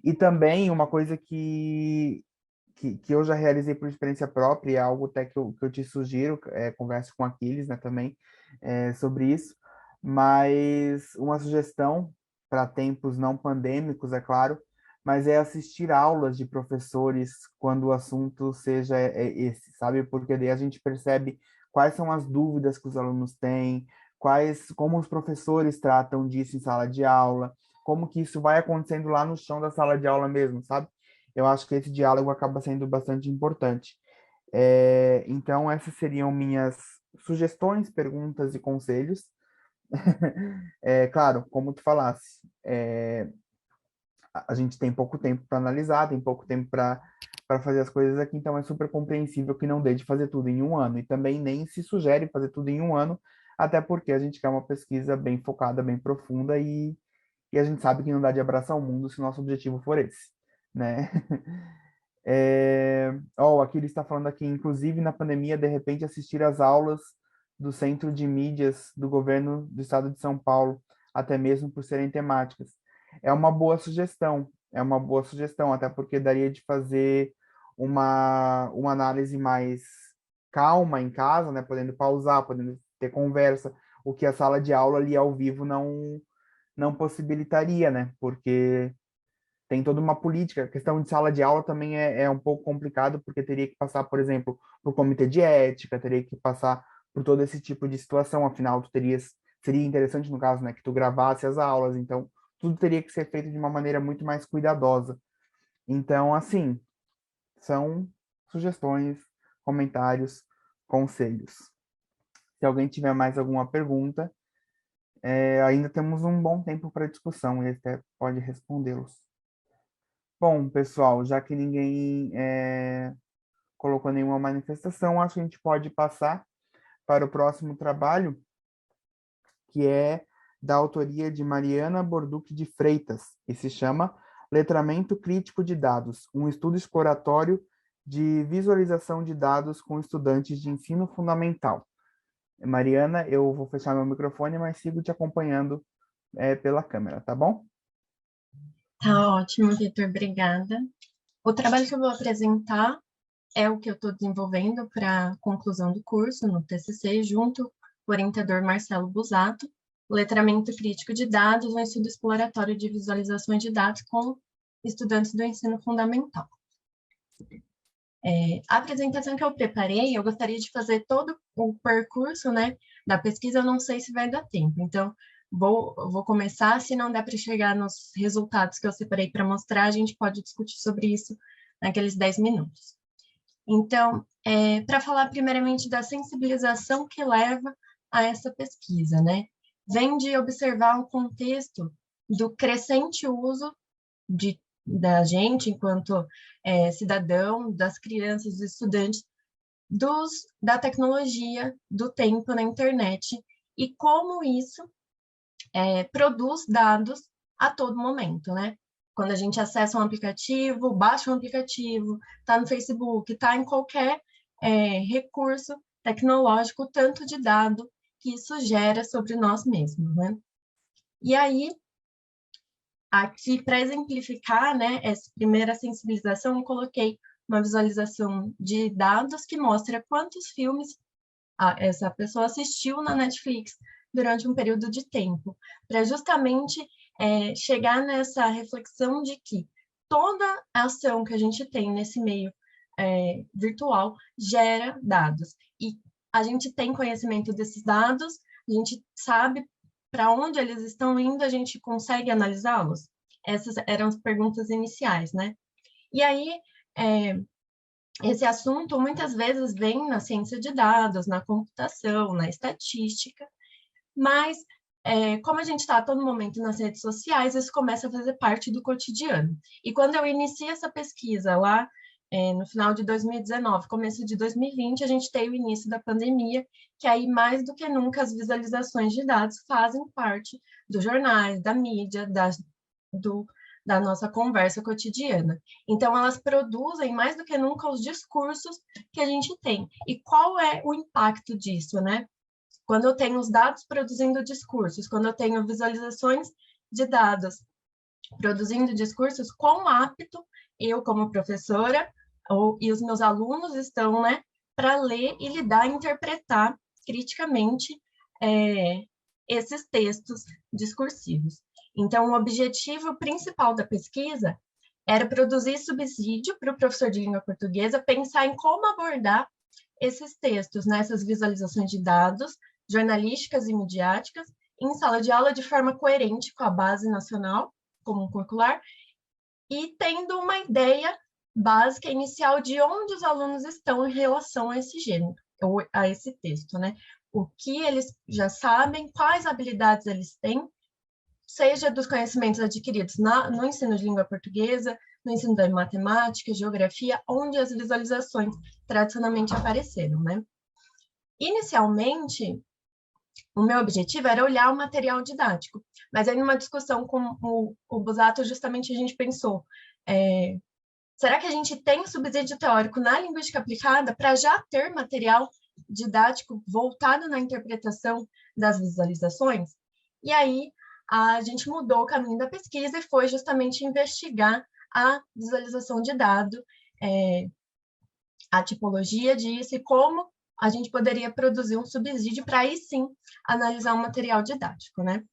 e também uma coisa que eu já realizei por experiência própria, e é algo até que eu te sugiro, converse com Aquiles, né, também, sobre isso, mas uma sugestão para tempos não pandêmicos, é claro, mas é assistir aulas de professores quando o assunto seja esse, sabe? Porque daí a gente percebe quais são as dúvidas que os alunos têm, como os professores tratam disso em sala de aula, como que isso vai acontecendo lá no chão da sala de aula mesmo, sabe? Eu acho que esse diálogo acaba sendo bastante importante. Então, essas seriam minhas sugestões, perguntas e conselhos. Claro, como tu falasse, a gente tem pouco tempo para analisar, tem pouco tempo para fazer as coisas aqui, então é super compreensível que não dê de fazer tudo em um ano. E também nem se sugere fazer tudo em um ano, até porque a gente quer uma pesquisa bem focada, bem profunda, e a gente sabe que não dá de abraçar o mundo se o nosso objetivo for esse, né? Aqui ele está falando aqui, inclusive na pandemia, de repente assistir às aulas do Centro de Mídias do Governo do Estado de São Paulo, até mesmo por serem temáticas. É uma boa sugestão, até porque daria de fazer uma análise mais calma em casa, né, podendo pausar, podendo ter conversa, o que a sala de aula ali ao vivo não possibilitaria, né, porque tem toda uma política. A questão de sala de aula também é um pouco complicado, porque teria que passar, por exemplo, por comitê de ética, teria que passar por todo esse tipo de situação. Afinal, seria interessante, no caso, né, que tu gravasse as aulas. Então, tudo teria que ser feito de uma maneira muito mais cuidadosa. Então, assim, são sugestões, comentários, conselhos. Se alguém tiver mais alguma pergunta, ainda temos um bom tempo para discussão e até pode respondê-los. Bom, pessoal, já que ninguém colocou nenhuma manifestação, acho que a gente pode passar para o próximo trabalho, que é da autoria de Mariana Borduque de Freitas, e se chama Letramento Crítico de Dados, um estudo exploratório de visualização de dados com estudantes de ensino fundamental. Mariana, eu vou fechar meu microfone, mas sigo te acompanhando pela câmera, tá bom? Tá ótimo, Vitor, obrigada. O trabalho que eu vou apresentar é o que eu estou desenvolvendo para a conclusão do curso no TCC, junto com o orientador Marcelo Busato, Letramento Crítico de Dados, um estudo exploratório de visualizações de dados com estudantes do ensino fundamental. A apresentação que eu preparei, eu gostaria de fazer todo o percurso, né, da pesquisa, eu não sei se vai dar tempo, então vou começar, se não der para chegar nos resultados que eu separei para mostrar, a gente pode discutir sobre isso naqueles 10 minutos. Então, para falar primeiramente da sensibilização que leva a essa pesquisa, né? Vem de observar o contexto do crescente uso da gente, enquanto cidadão, das crianças, dos estudantes, da tecnologia, do tempo na internet, e como isso produz dados a todo momento, né? Quando a gente acessa um aplicativo, baixa um aplicativo, está no Facebook, está em qualquer recurso tecnológico, tanto de dado que isso gera sobre nós mesmos, né? E aí, aqui, para exemplificar, né, essa primeira sensibilização, eu coloquei uma visualização de dados que mostra quantos filmes essa pessoa assistiu na Netflix durante um período de tempo, para justamente chegar nessa reflexão de que toda ação que a gente tem nesse meio virtual gera dados. E a gente tem conhecimento desses dados, a gente sabe para onde eles estão indo, a gente consegue analisá-los? Essas eram as perguntas iniciais, né? E aí, esse assunto muitas vezes vem na ciência de dados, na computação, na estatística, mas como a gente está a todo momento nas redes sociais, isso começa a fazer parte do cotidiano. E quando eu iniciei essa pesquisa lá, no final de 2019, começo de 2020, a gente teve o início da pandemia, que aí mais do que nunca as visualizações de dados fazem parte dos jornais, da mídia, da nossa conversa cotidiana. Então, elas produzem mais do que nunca os discursos que a gente tem. E qual é o impacto disso, né? Quando eu tenho os dados produzindo discursos, quando eu tenho visualizações de dados produzindo discursos, quão apto eu, como professora, e os meus alunos estão, né, para ler e lidar, interpretar criticamente esses textos discursivos. Então, o objetivo principal da pesquisa era produzir subsídio para o professor de língua portuguesa pensar em como abordar esses textos, né, essas visualizações de dados jornalísticas e midiáticas em sala de aula de forma coerente com a base nacional comum curricular e tendo uma ideia básica inicial de onde os alunos estão em relação a esse gênero, ou a esse texto, né? O que eles já sabem, quais habilidades eles têm, seja dos conhecimentos adquiridos no ensino de língua portuguesa, no ensino da matemática, geografia, onde as visualizações tradicionalmente apareceram, né? Inicialmente, o meu objetivo era olhar o material didático, mas aí numa discussão com o Busato, justamente a gente pensou, será que a gente tem subsídio teórico na linguística aplicada para já ter material didático voltado na interpretação das visualizações? E aí a gente mudou o caminho da pesquisa e foi justamente investigar a visualização de dado, a tipologia disso e como a gente poderia produzir um subsídio para aí sim analisar o material didático, né?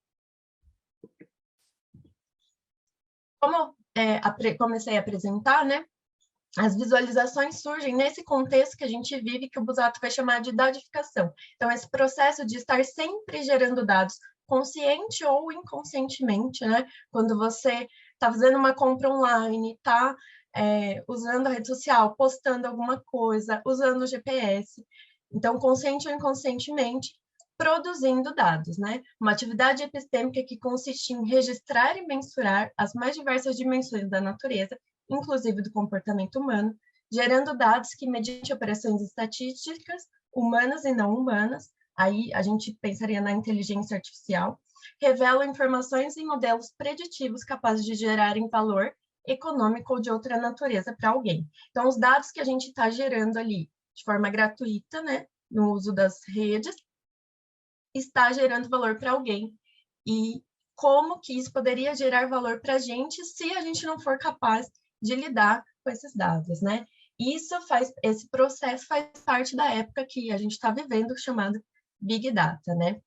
Como comecei a apresentar, né? As visualizações surgem nesse contexto que a gente vive, que o Busato vai chamar de dadificação. Então, esse processo de estar sempre gerando dados, consciente ou inconscientemente, né? Quando você está fazendo uma compra online, está usando a rede social, postando alguma coisa, usando o GPS. Então, consciente ou inconscientemente, produzindo dados, né? Uma atividade epistêmica que consiste em registrar e mensurar as mais diversas dimensões da natureza, inclusive do comportamento humano, gerando dados que, mediante operações estatísticas, humanas e não humanas, aí a gente pensaria na inteligência artificial, revelam informações e modelos preditivos capazes de gerarem valor econômico ou de outra natureza para alguém. Então, os dados que a gente está gerando ali de forma gratuita, né, no uso das redes, está gerando valor para alguém. E como que isso poderia gerar valor para a gente se a gente não for capaz de lidar com esses dados, né? Esse processo faz parte da época que a gente está vivendo, chamado Big Data, né?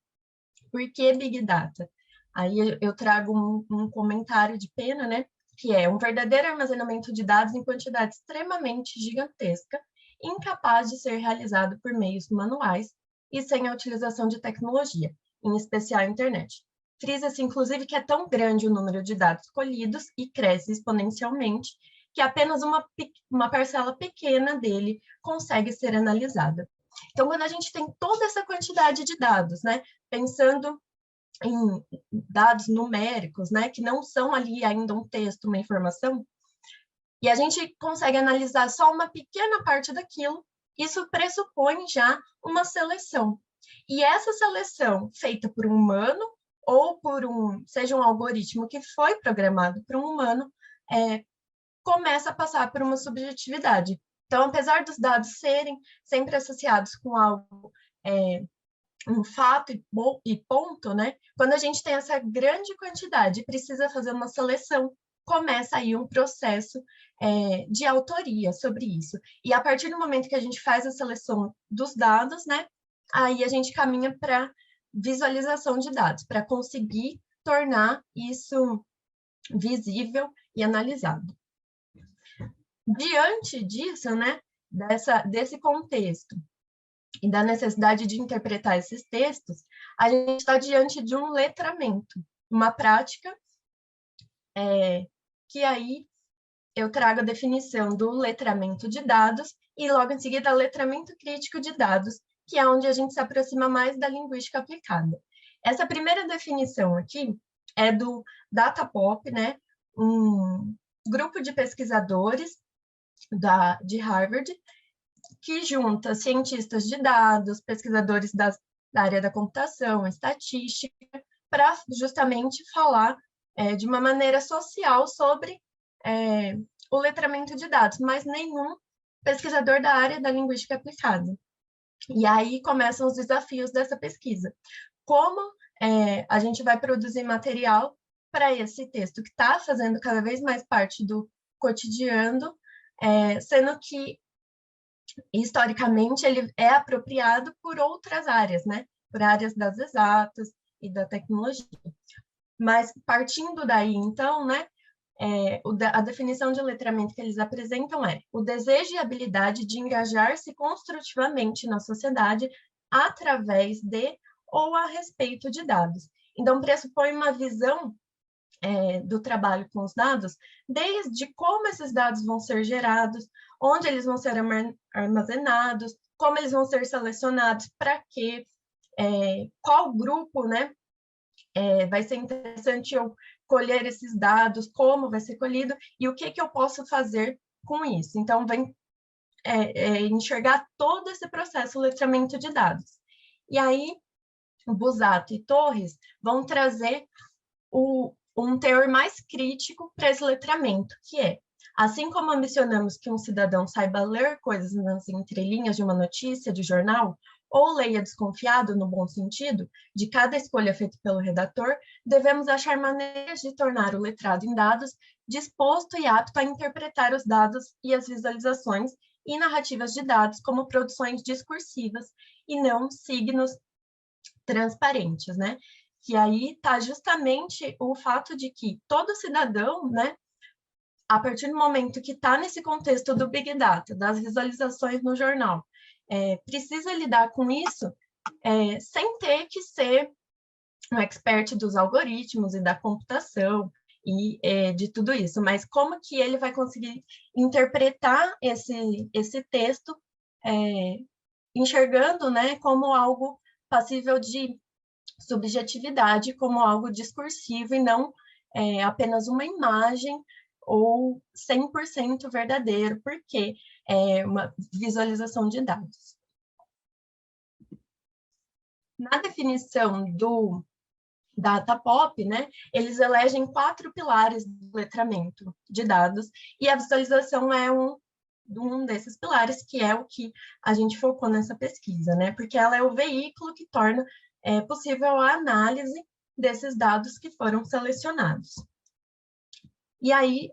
Por que Big Data? Aí eu trago um comentário de Pena, né? Que é um verdadeiro armazenamento de dados em quantidade extremamente gigantesca, incapaz de ser realizado por meios manuais e sem a utilização de tecnologia, em especial a internet. Frisa-se, inclusive, que é tão grande o número de dados colhidos e cresce exponencialmente que apenas uma parcela pequena dele consegue ser analisada. Então, quando a gente tem toda essa quantidade de dados, né, pensando em dados numéricos, né, que não são ali ainda um texto, uma informação, e a gente consegue analisar só uma pequena parte daquilo, isso pressupõe já uma seleção. E essa seleção, feita por um humano, ou seja um algoritmo que foi programado por um humano, começa a passar por uma subjetividade. Então, apesar dos dados serem sempre associados com algo, um fato e ponto, né? Quando a gente tem essa grande quantidade, precisa fazer uma seleção, começa aí um processo de autoria sobre isso. E a partir do momento que a gente faz a seleção dos dados, né? Aí a gente caminha para visualização de dados, para conseguir tornar isso visível e analisado. Diante disso, né? Desse contexto e da necessidade de interpretar esses textos, a gente está diante de um letramento, uma prática que aí eu trago a definição do letramento de dados e logo em seguida letramento crítico de dados, que é onde a gente se aproxima mais da linguística aplicada. Essa primeira definição aqui é do DataPop, né? Um grupo de pesquisadores de Harvard, que junta cientistas de dados, pesquisadores da área da computação, estatística, para justamente falar de uma maneira social sobre o letramento de dados, mas nenhum pesquisador da área da linguística aplicada. E aí começam os desafios dessa pesquisa. Como a gente vai produzir material para esse texto que está fazendo cada vez mais parte do cotidiano, sendo que, historicamente, ele é apropriado por outras áreas, né? Por áreas das exatas e da tecnologia. Mas, partindo daí, então, né? A definição de letramento que eles apresentam é o desejo e habilidade de engajar-se construtivamente na sociedade através de ou a respeito de dados. Então, pressupõe uma visão do trabalho com os dados, desde como esses dados vão ser gerados, onde eles vão ser armazenados, como eles vão ser selecionados, para quê, qual grupo, né, vai ser interessante eu colher esses dados, como vai ser colhido e o que eu posso fazer com isso. Então, vem enxergar todo esse processo de letramento de dados. E aí, o Busato e Torres vão trazer um teor mais crítico para esse letramento, que é, assim como ambicionamos que um cidadão saiba ler coisas nas entrelinhas de uma notícia de jornal, ou leia desconfiado, no bom sentido, de cada escolha feita pelo redator, devemos achar maneiras de tornar o letrado em dados disposto e apto a interpretar os dados e as visualizações e narrativas de dados como produções discursivas e não signos transparentes, né? Que aí está justamente o fato de que todo cidadão, né, a partir do momento que está nesse contexto do Big Data, das visualizações no jornal, precisa lidar com isso sem ter que ser um expert dos algoritmos e da computação e de tudo isso, mas como que ele vai conseguir interpretar esse texto enxergando, né, como algo passível de subjetividade, como algo discursivo e não apenas uma imagem ou 100% verdadeiro, porque é uma visualização de dados. Na definição do DataPop, né, eles elegem 4 pilares do letramento de dados, e a visualização é um desses pilares, que é o que a gente focou nessa pesquisa, né, porque ela é o veículo que torna possível a análise desses dados que foram selecionados. E aí,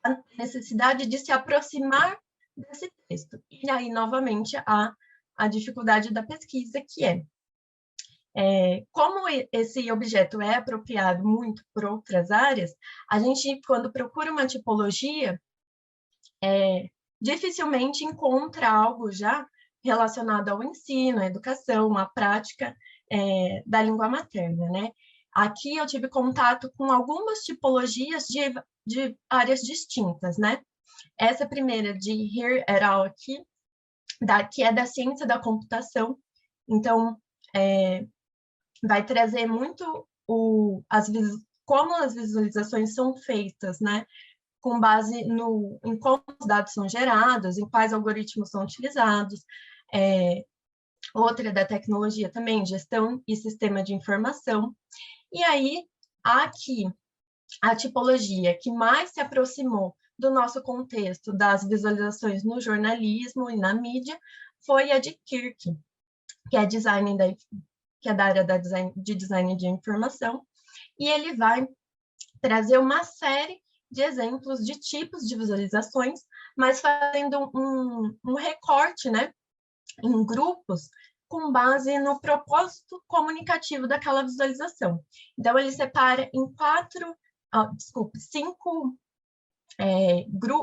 a necessidade de se aproximar desse texto. E aí, novamente, a dificuldade da pesquisa, que como esse objeto é apropriado muito por outras áreas, a gente, quando procura uma tipologia, dificilmente encontra algo já relacionado ao ensino, à educação, à prática da língua materna, né? Aqui eu tive contato com algumas tipologias de áreas distintas, né? Essa primeira de Here et al. Aqui, que é da ciência da computação. Então, vai trazer muito como as visualizações são feitas, né? Com base em como os dados são gerados, em quais algoritmos são utilizados. Outra da tecnologia também, gestão e sistema de informação. E aí, aqui, a tipologia que mais se aproximou do nosso contexto das visualizações no jornalismo e na mídia foi a de Kirk, que é que é da área de design de informação, e ele vai trazer uma série de exemplos de tipos de visualizações, mas fazendo um recorte, né, em grupos, com base no propósito comunicativo daquela visualização. Então, ele separa em 5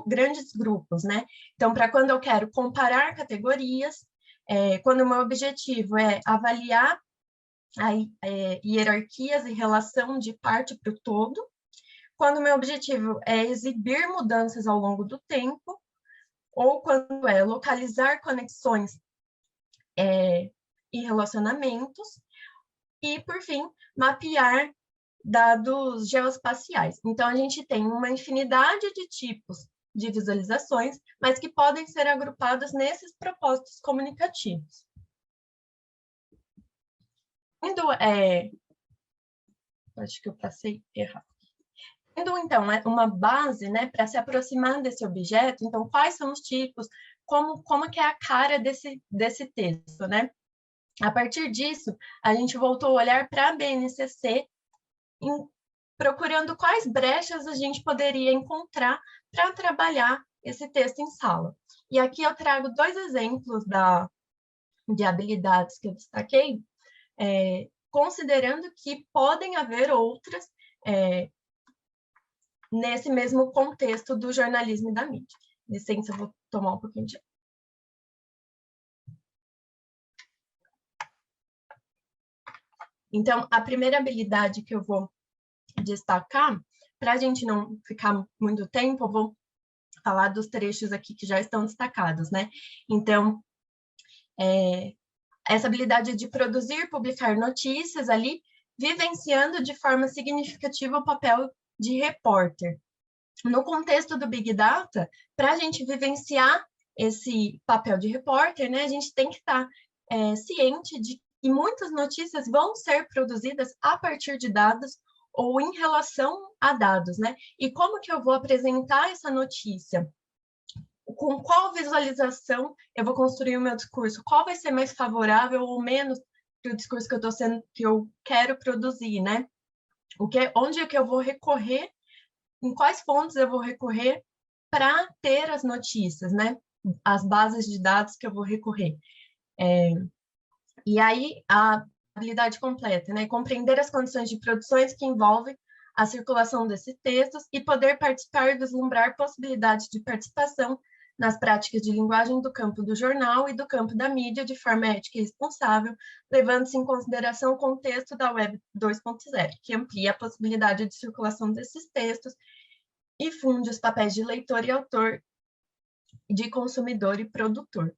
grandes grupos, né? Então, para quando eu quero comparar categorias, quando o meu objetivo é avaliar hierarquias e relação de parte para o todo, quando o meu objetivo é exibir mudanças ao longo do tempo, ou quando é localizar conexões e relacionamentos, e, por fim, mapear dados geoespaciais. Então, a gente tem uma infinidade de tipos de visualizações, mas que podem ser agrupados nesses propósitos comunicativos. Acho que eu passei errado. Então, uma base, né, para se aproximar desse objeto, então, quais são os tipos, como que é a cara desse texto, né? A partir disso, a gente voltou a olhar para a BNCC, procurando quais brechas a gente poderia encontrar para trabalhar esse texto em sala. E aqui eu trago 2 exemplos de habilidades que eu destaquei, considerando que podem haver outras nesse mesmo contexto do jornalismo e da mídia. Licença, eu vou tomar um pouquinho de... Então, a primeira habilidade que eu vou destacar, para a gente não ficar muito tempo, eu vou falar dos trechos aqui que já estão destacados, né? Então, essa habilidade de produzir, publicar notícias ali, vivenciando de forma significativa o papel de repórter. No contexto do Big Data, para a gente vivenciar esse papel de repórter, né, a gente tem que estar ciente de que muitas notícias vão ser produzidas a partir de dados ou em relação a dados, né? E como que eu vou apresentar essa notícia? Com qual visualização eu vou construir o meu discurso? Qual vai ser mais favorável ou menos para o discurso que eu quero produzir, né? Onde é que eu vou recorrer? Em quais fontes eu vou recorrer para ter as notícias, né? As bases de dados que eu vou recorrer. E aí, a habilidade completa, né? Compreender as condições de produções que envolvem a circulação desses textos e poder participar e vislumbrar possibilidades de participação nas práticas de linguagem do campo do jornal e do campo da mídia de forma ética e responsável, levando-se em consideração o contexto da Web 2.0, que amplia a possibilidade de circulação desses textos e funde os papéis de leitor e autor, de consumidor e produtor.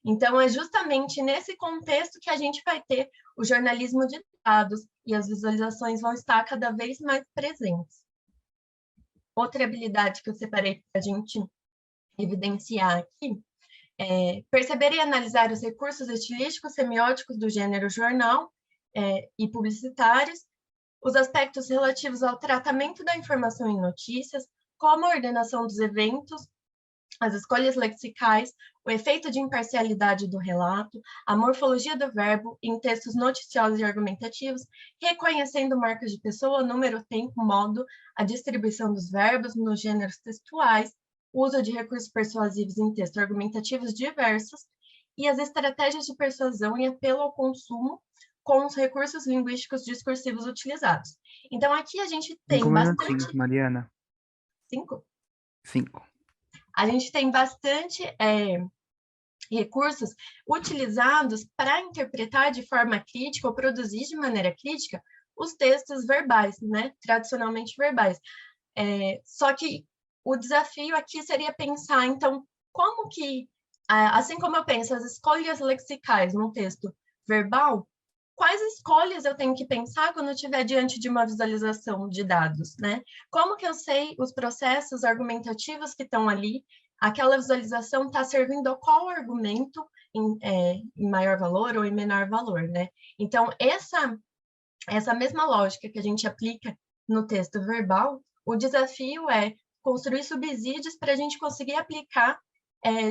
Então, é justamente nesse contexto que a gente vai ter o jornalismo de dados e as visualizações vão estar cada vez mais presentes. Outra habilidade que eu separei para a gente evidenciar aqui é perceber e analisar os recursos estilísticos semióticos do gênero jornal e publicitários, os aspectos relativos ao tratamento da informação em notícias, como a ordenação dos eventos, as escolhas lexicais, o efeito de imparcialidade do relato, a morfologia do verbo em textos noticiosos e argumentativos, reconhecendo marcas de pessoa, número, tempo, modo, a distribuição dos verbos nos gêneros textuais, o uso de recursos persuasivos em textos argumentativos diversos e as estratégias de persuasão e apelo ao consumo com os recursos linguísticos discursivos utilizados. Então, aqui a gente tem 5 bastante... minutinhos, Mariana. 5? 5. A gente tem bastante recursos utilizados para interpretar de forma crítica ou produzir de maneira crítica os textos verbais, né? Tradicionalmente verbais. Só que o desafio aqui seria pensar, então, como que, assim como eu penso as escolhas lexicais num texto verbal, quais escolhas eu tenho que pensar quando eu estiver diante de uma visualização de dados, né? Como que eu sei os processos argumentativos que estão ali? Aquela visualização está servindo a qual argumento em maior valor ou em menor valor, né? Então, essa mesma lógica que a gente aplica no texto verbal, o desafio é construir subsídios para a gente conseguir aplicar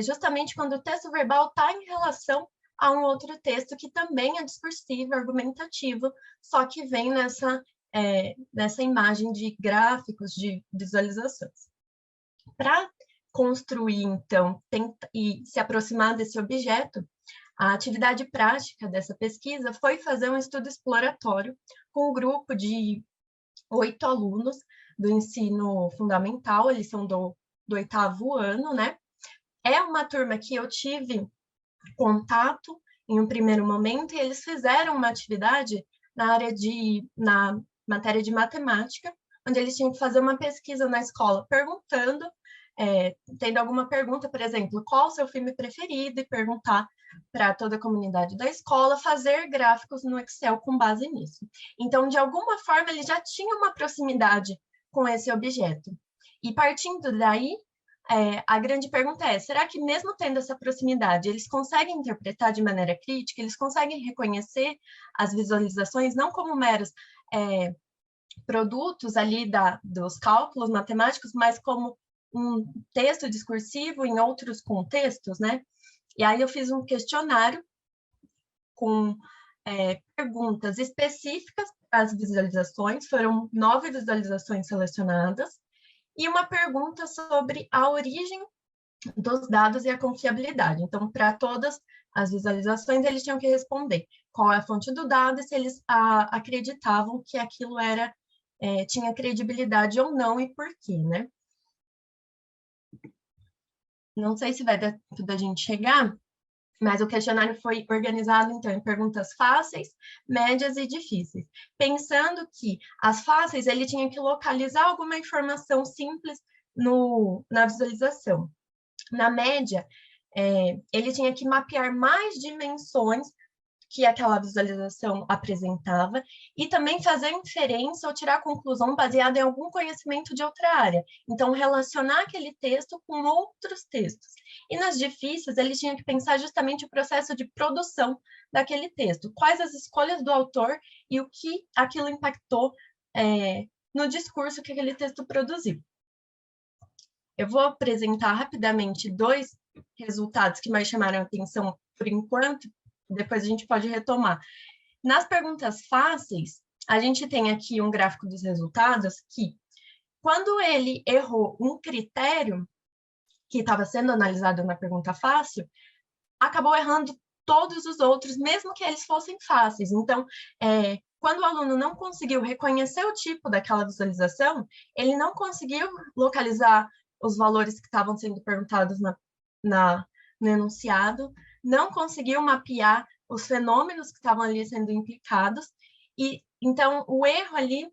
justamente quando o texto verbal está em relação a um outro texto que também é discursivo, argumentativo, só que vem nessa imagem de gráficos, de visualizações. Para construir, então, e se aproximar desse objeto, a atividade prática dessa pesquisa foi fazer um estudo exploratório com um grupo de 8 alunos do ensino fundamental, eles são do 8º ano, né? É uma turma que eu tive contato em um primeiro momento, e eles fizeram uma atividade na matéria de matemática, onde eles tinham que fazer uma pesquisa na escola, perguntando, tendo alguma pergunta, por exemplo, qual o seu filme preferido, e perguntar para toda a comunidade da escola, fazer gráficos no Excel com base nisso. Então, de alguma forma, ele já tinha uma proximidade com esse objeto. E partindo daí, a grande pergunta é, será que mesmo tendo essa proximidade, eles conseguem interpretar de maneira crítica, eles conseguem reconhecer as visualizações não como meros produtos ali dos cálculos matemáticos, mas como um texto discursivo em outros contextos, né? E aí eu fiz um questionário com perguntas específicas às visualizações, foram 9 visualizações selecionadas, e uma pergunta sobre a origem dos dados e a confiabilidade. Então, para todas as visualizações, eles tinham que responder qual é a fonte do dado e se eles acreditavam que aquilo tinha credibilidade ou não e por quê, né? Não sei se vai dar da gente chegar, mas o questionário foi organizado, então, em perguntas fáceis, médias e difíceis. Pensando que as fáceis, ele tinha que localizar alguma informação simples na visualização. Na média, ele tinha que mapear mais dimensões que aquela visualização apresentava e também fazer inferência ou tirar conclusão baseada em algum conhecimento de outra área. Então, relacionar aquele texto com outros textos. E nas difíceis, ele tinha que pensar justamente o processo de produção daquele texto. Quais as escolhas do autor e o que aquilo impactou no discurso que aquele texto produziu. Eu vou apresentar rapidamente 2 resultados que mais chamaram a atenção por enquanto, depois a gente pode retomar. Nas perguntas fáceis, a gente tem aqui um gráfico dos resultados que, quando ele errou um critério que estava sendo analisado na pergunta fácil, acabou errando todos os outros, mesmo que eles fossem fáceis. Então, quando o aluno não conseguiu reconhecer o tipo daquela visualização, ele não conseguiu localizar os valores que estavam sendo perguntados no enunciado, não conseguiu mapear os fenômenos que estavam ali sendo implicados, e então o erro ali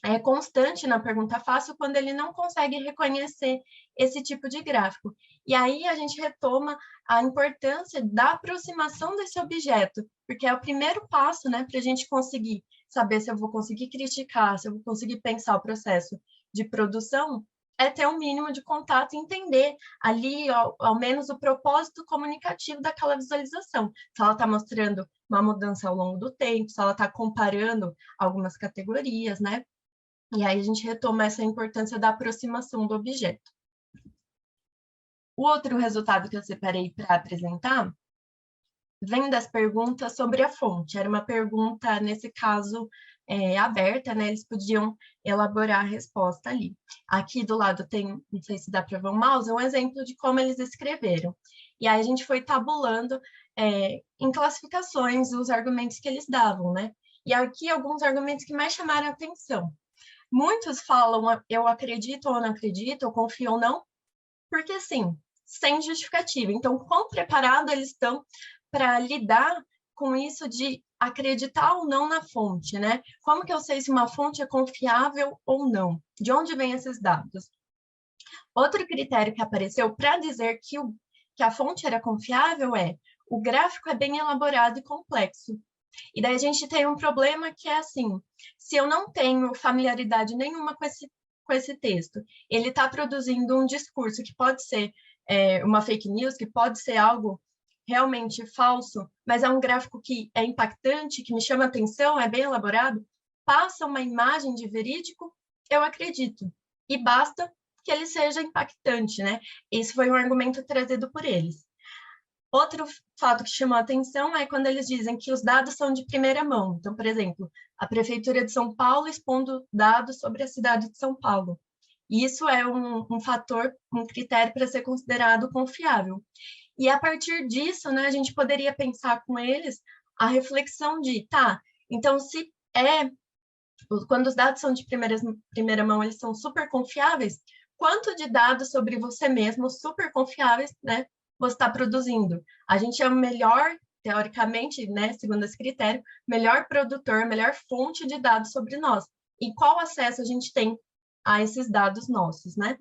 é constante na pergunta fácil quando ele não consegue reconhecer esse tipo de gráfico. E aí a gente retoma a importância da aproximação desse objeto, porque é o primeiro passo, né, para a gente conseguir saber se eu vou conseguir criticar, se eu vou conseguir pensar o processo de produção, é ter um mínimo de contato e entender ali, ao menos, o propósito comunicativo daquela visualização. Se ela está mostrando uma mudança ao longo do tempo, se ela está comparando algumas categorias, né? E aí a gente retoma essa importância da aproximação do objeto. O outro resultado que eu separei para apresentar vem das perguntas sobre a fonte. Era uma pergunta, nesse caso, aberta, né? Eles podiam elaborar a resposta ali. Aqui do lado tem, não sei se dá para ver o mouse, um exemplo de como eles escreveram. E aí a gente foi tabulando em classificações os argumentos que eles davam, né? E aqui alguns argumentos que mais chamaram a atenção. Muitos falam, eu acredito ou não acredito, eu confio ou não, porque sim, sem justificativa. Então, quão preparado eles estão para lidar com isso de acreditar ou não na fonte, né? Como que eu sei se uma fonte é confiável ou não? De onde vêm esses dados? Outro critério que apareceu para dizer que a fonte era confiável o gráfico é bem elaborado e complexo. E daí a gente tem um problema que é assim, se eu não tenho familiaridade nenhuma com esse texto, ele está produzindo um discurso que pode ser uma fake news, que pode ser algo realmente falso, mas é um gráfico que é impactante, que me chama atenção, é bem elaborado, passa uma imagem de verídico, eu acredito. E basta que ele seja impactante, né? Esse foi um argumento trazido por eles. Outro fato que chamou a atenção é quando eles dizem que os dados são de primeira mão. Então, por exemplo, a Prefeitura de São Paulo expondo dados sobre a cidade de São Paulo. Isso é um fator, um critério para ser considerado confiável. E a partir disso, né, a gente poderia pensar com eles a reflexão de, tá, então se quando os dados são de primeira mão, eles são super confiáveis, quanto de dados sobre você mesmo super confiáveis, né, você está produzindo? A gente é o melhor, teoricamente, né, segundo esse critério, melhor produtor, melhor fonte de dados sobre nós. E qual acesso a gente tem a esses dados nossos, né?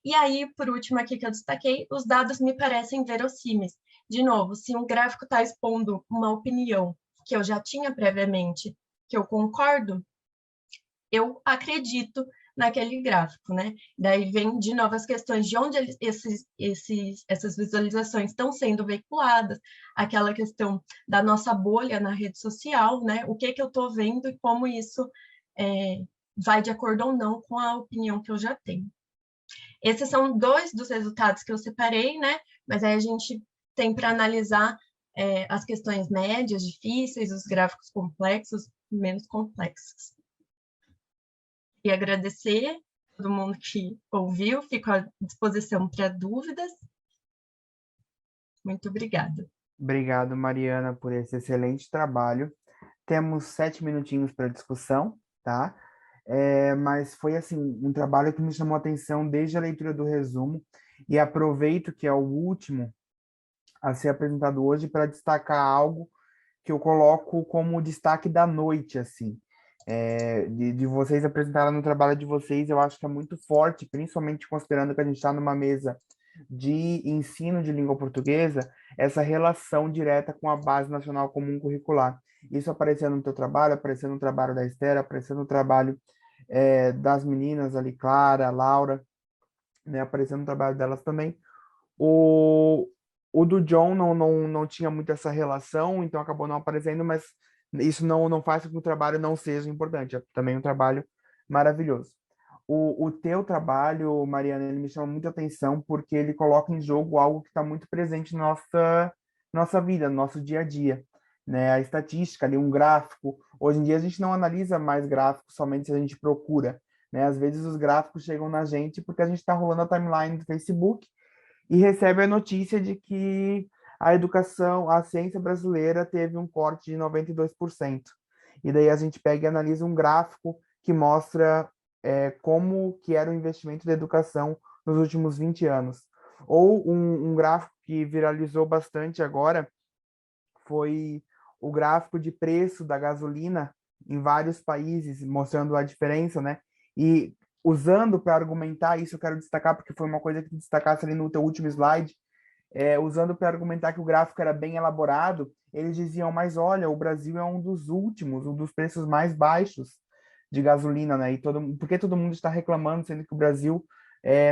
E aí, por último, aqui que eu destaquei, os dados me parecem verossímeis. De novo, se um gráfico está expondo uma opinião que eu já tinha previamente, que eu concordo, eu acredito naquele gráfico, né? Daí vem de novo as questões de onde essas visualizações estão sendo veiculadas, aquela questão da nossa bolha na rede social, né? O que eu estou vendo e como isso vai de acordo ou não com a opinião que eu já tenho. Esses são dois dos resultados que eu separei, né? Mas aí a gente tem para analisar as questões médias, difíceis, os gráficos complexos, menos complexos. E agradecer a todo mundo que ouviu, fico à disposição para dúvidas. Muito obrigada. Obrigado, Mariana, por esse excelente trabalho. Temos 7 minutinhos para discussão, tá? Mas foi, assim, um trabalho que me chamou a atenção desde a leitura do resumo e aproveito que é o último a ser apresentado hoje para destacar algo que eu coloco como destaque da noite, assim. De vocês apresentarem no trabalho de vocês, eu acho que é muito forte, principalmente considerando que a gente está numa mesa de ensino de língua portuguesa, essa relação direta com a Base Nacional Comum Curricular. Isso apareceu no teu trabalho, apareceu no trabalho da Esther, apareceu no trabalho das meninas ali, Clara, Laura, né, apareceu no trabalho delas também. O do John não tinha muito essa relação, então acabou não aparecendo, mas isso não faz com que o trabalho não seja importante, é também um trabalho maravilhoso. O teu trabalho, Mariana, ele me chama muita atenção porque ele coloca em jogo algo que está muito presente na nossa vida, no nosso dia a dia, né? A estatística ali, um gráfico. Hoje em dia a gente não analisa mais gráficos somente se a gente procura, né? Às vezes os gráficos chegam na gente porque a gente está rolando a timeline do Facebook e recebe a notícia de que a educação, a ciência brasileira teve um corte de 92%. E daí a gente pega e analisa um gráfico que mostra como que era o investimento da educação nos últimos 20 anos. Ou um gráfico que viralizou bastante agora foi o gráfico de preço da gasolina em vários países, mostrando a diferença, né? E usando para argumentar isso, eu quero destacar, porque foi uma coisa que destacasse ali no teu último slide, usando para argumentar que o gráfico era bem elaborado, eles diziam, mas olha, o Brasil é um dos últimos, um dos preços mais baixos de gasolina, né? Por que todo mundo está reclamando, sendo que o Brasil,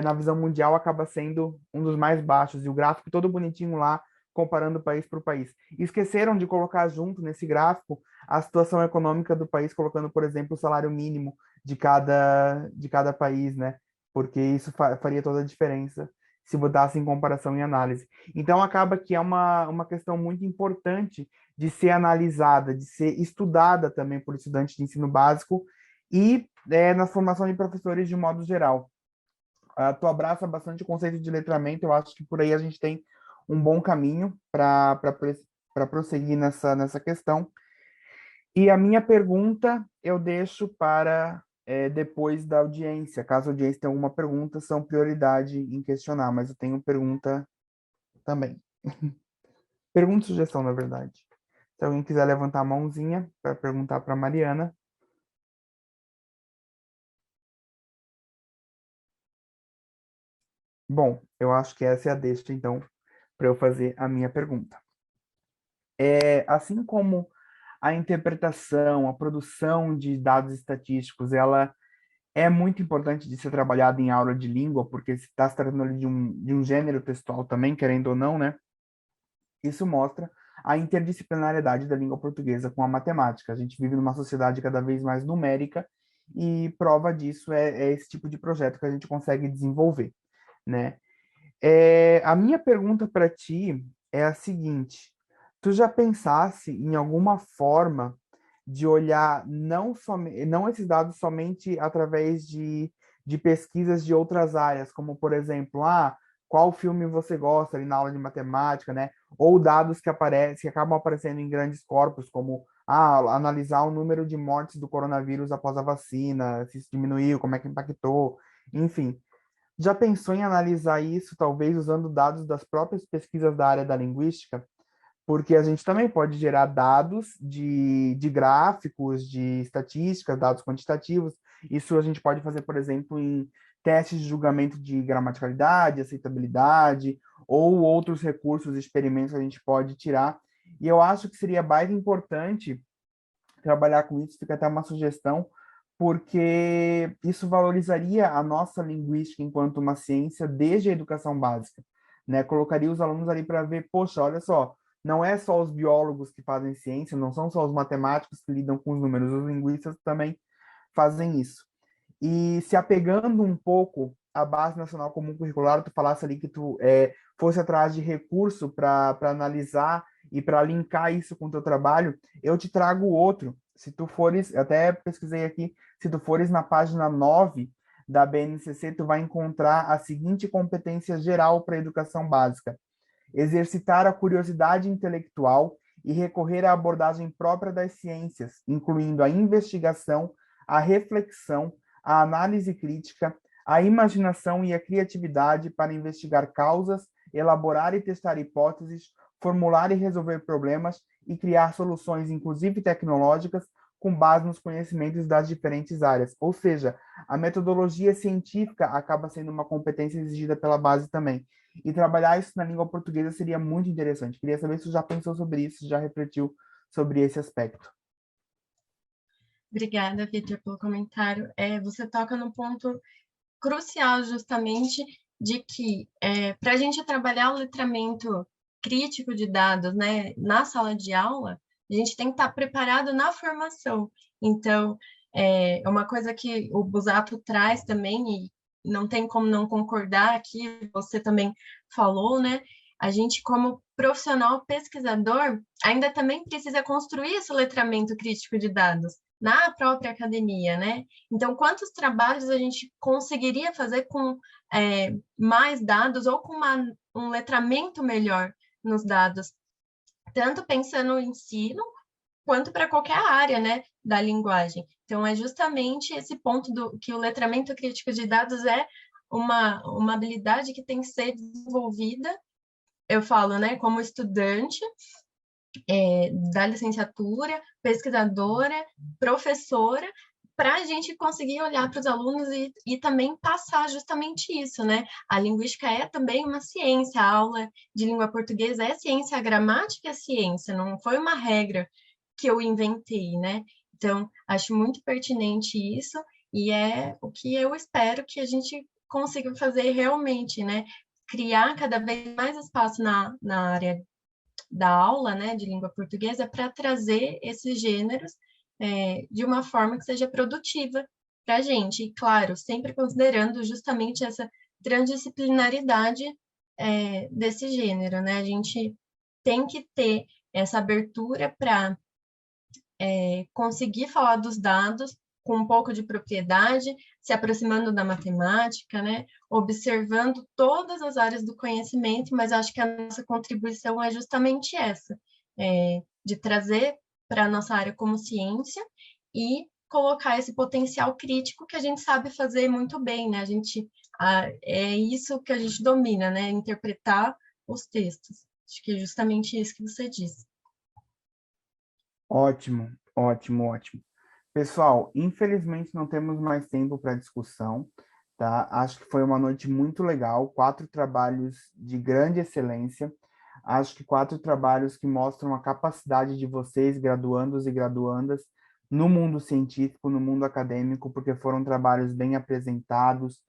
na visão mundial, acaba sendo um dos mais baixos, e o gráfico todo bonitinho lá, comparando país por país. E esqueceram de colocar junto nesse gráfico a situação econômica do país, colocando, por exemplo, o salário mínimo de cada país, né? Porque isso faria toda a diferença se botasse em comparação e análise. Então, acaba que é uma questão muito importante de ser analisada, de ser estudada também por estudantes de ensino básico e na formação de professores de modo geral. Tu abraça bastante o conceito de letramento, eu acho que por aí a gente tem um bom caminho para prosseguir nessa questão. E a minha pergunta eu deixo para depois da audiência. Caso a audiência tenha alguma pergunta, são prioridade em questionar, mas eu tenho pergunta também. Pergunta e sugestão, na verdade. Se alguém quiser levantar a mãozinha para perguntar para a Mariana. Bom, eu acho que essa é a deixa, então, para eu fazer a minha pergunta. Assim como a interpretação, a produção de dados estatísticos, ela é muito importante de ser trabalhada em aula de língua, porque se está se tratando ali de um gênero textual também, querendo ou não, né? Isso mostra a interdisciplinariedade da língua portuguesa com a matemática. A gente vive numa sociedade cada vez mais numérica e prova disso é esse tipo de projeto que a gente consegue desenvolver, né? A minha pergunta para ti é a seguinte: tu já pensasse em alguma forma de olhar não esses dados somente através de pesquisas de outras áreas, como, por exemplo, qual filme você gosta ali na aula de matemática, né? Ou dados que aparecem, que acabam aparecendo em grandes corpos, como analisar o número de mortes do coronavírus após a vacina, se isso diminuiu, como é que impactou, enfim. Já pensou em analisar isso, talvez usando dados das próprias pesquisas da área da linguística? Porque a gente também pode gerar dados de gráficos, de estatísticas, dados quantitativos. Isso a gente pode fazer, por exemplo, em testes de julgamento de gramaticalidade, aceitabilidade, ou outros recursos, experimentos que a gente pode tirar. E eu acho que seria mais importante trabalhar com isso, fica até uma sugestão, porque isso valorizaria a nossa linguística enquanto uma ciência desde a educação básica, né? Colocaria os alunos ali para ver, poxa, olha só, não é só os biólogos que fazem ciência, não são só os matemáticos que lidam com os números, os linguistas também fazem isso. E se apegando um pouco à Base Nacional Comum Curricular, tu falasse ali que tu fosse atrás de recurso para analisar e para linkar isso com o teu trabalho, eu te trago outro. Se tu fores, até pesquisei aqui, se tu fores na página 9 da BNCC, tu vai encontrar a seguinte competência geral para a educação básica: exercitar a curiosidade intelectual e recorrer à abordagem própria das ciências, incluindo a investigação, a reflexão, a análise crítica, a imaginação e a criatividade para investigar causas, elaborar e testar hipóteses, formular e resolver problemas e criar soluções, inclusive tecnológicas, com base nos conhecimentos das diferentes áreas. Ou seja, a metodologia científica acaba sendo uma competência exigida pela base também. E trabalhar isso na língua portuguesa seria muito interessante. Queria saber se você já pensou sobre isso, se já refletiu sobre esse aspecto. Obrigada, Vitor, pelo comentário. Você toca num ponto crucial, justamente, de que para a gente trabalhar o letramento crítico de dados, né, na sala de aula, a gente tem que estar preparado na formação. Então, é uma coisa que o Busato traz também, e não tem como não concordar aqui, você também falou, né? A gente, como profissional pesquisador, ainda também precisa construir esse letramento crítico de dados na própria academia, né? Então, quantos trabalhos a gente conseguiria fazer com mais dados ou com um letramento melhor nos dados, tanto pensando no ensino, quanto para qualquer área, né, da linguagem. Então, é justamente esse ponto que o letramento crítico de dados é uma habilidade que tem que ser desenvolvida, eu falo, né, como estudante da licenciatura, pesquisadora, professora, para a gente conseguir olhar para os alunos e também passar justamente isso, né? A linguística é também uma ciência, a aula de língua portuguesa é ciência, a gramática é ciência, não foi uma regra que eu inventei, né? Então, acho muito pertinente isso, e é o que eu espero que a gente consiga fazer realmente, né? Criar cada vez mais espaço na área da aula, né, de língua portuguesa, para trazer esses gêneros de uma forma que seja produtiva para a gente. E, claro, sempre considerando justamente essa transdisciplinaridade desse gênero, né? A gente tem que ter essa abertura para conseguir falar dos dados com um pouco de propriedade, se aproximando da matemática, né? Observando todas as áreas do conhecimento, mas acho que a nossa contribuição é justamente essa, de trazer para a nossa área como ciência e colocar esse potencial crítico que a gente sabe fazer muito bem, né? É isso que a gente domina, né? Interpretar os textos. Acho que é justamente isso que você disse. Ótimo, ótimo, ótimo. Pessoal, infelizmente não temos mais tempo para discussão, tá? Acho que foi uma noite muito legal, 4 trabalhos de grande excelência. Acho que 4 trabalhos que mostram a capacidade de vocês, graduandos e graduandas, no mundo científico, no mundo acadêmico, porque foram trabalhos bem apresentados,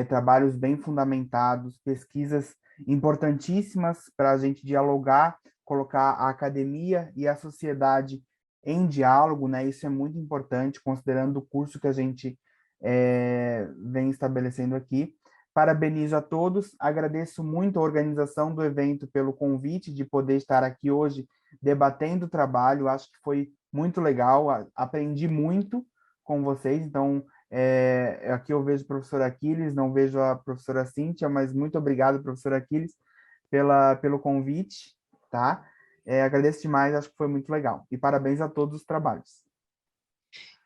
trabalhos bem fundamentados, pesquisas importantíssimas para a gente dialogar, colocar a academia e a sociedade em diálogo, né? Isso é muito importante, considerando o curso que a gente vem estabelecendo aqui. Parabenizo a todos, agradeço muito a organização do evento pelo convite de poder estar aqui hoje debatendo o trabalho, acho que foi muito legal, aprendi muito com vocês, então aqui eu vejo o professor Aquiles, não vejo a professora Cíntia, mas muito obrigado, professor Aquiles, pelo convite, tá? Agradeço demais, acho que foi muito legal. E parabéns a todos os trabalhos.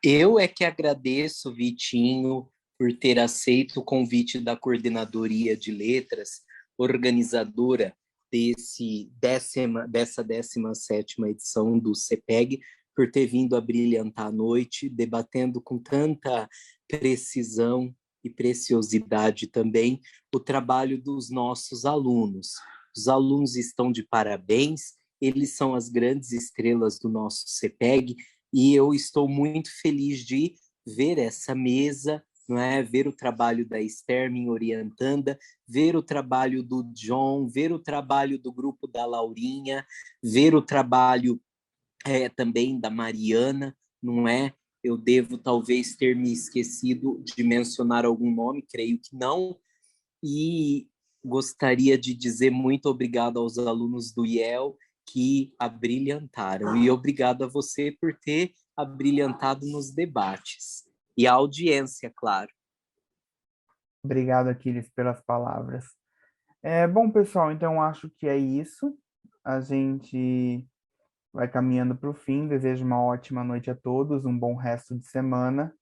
Eu é que agradeço, Vitinho, por ter aceito o convite da Coordenadoria de Letras, organizadora dessa 17ª edição do CEPEG, por ter vindo a brilhantar a noite, debatendo com tanta precisão e preciosidade também o trabalho dos nossos alunos. Os alunos estão de parabéns, eles são as grandes estrelas do nosso CEPEG, e eu estou muito feliz de ver essa mesa, não é? Ver o trabalho da Esther me orientando, ver o trabalho do John, ver o trabalho do grupo da Laurinha, ver o trabalho também da Mariana, não é? Eu devo talvez ter me esquecido de mencionar algum nome, creio que não, e gostaria de dizer muito obrigado aos alunos do IEL que abrilhantaram, e obrigado a você por ter abrilhantado nos debates. E a audiência, claro. Obrigado, Aquiles, pelas palavras. Bom, pessoal, então acho que é isso. A gente vai caminhando para o fim. Desejo uma ótima noite a todos, um bom resto de semana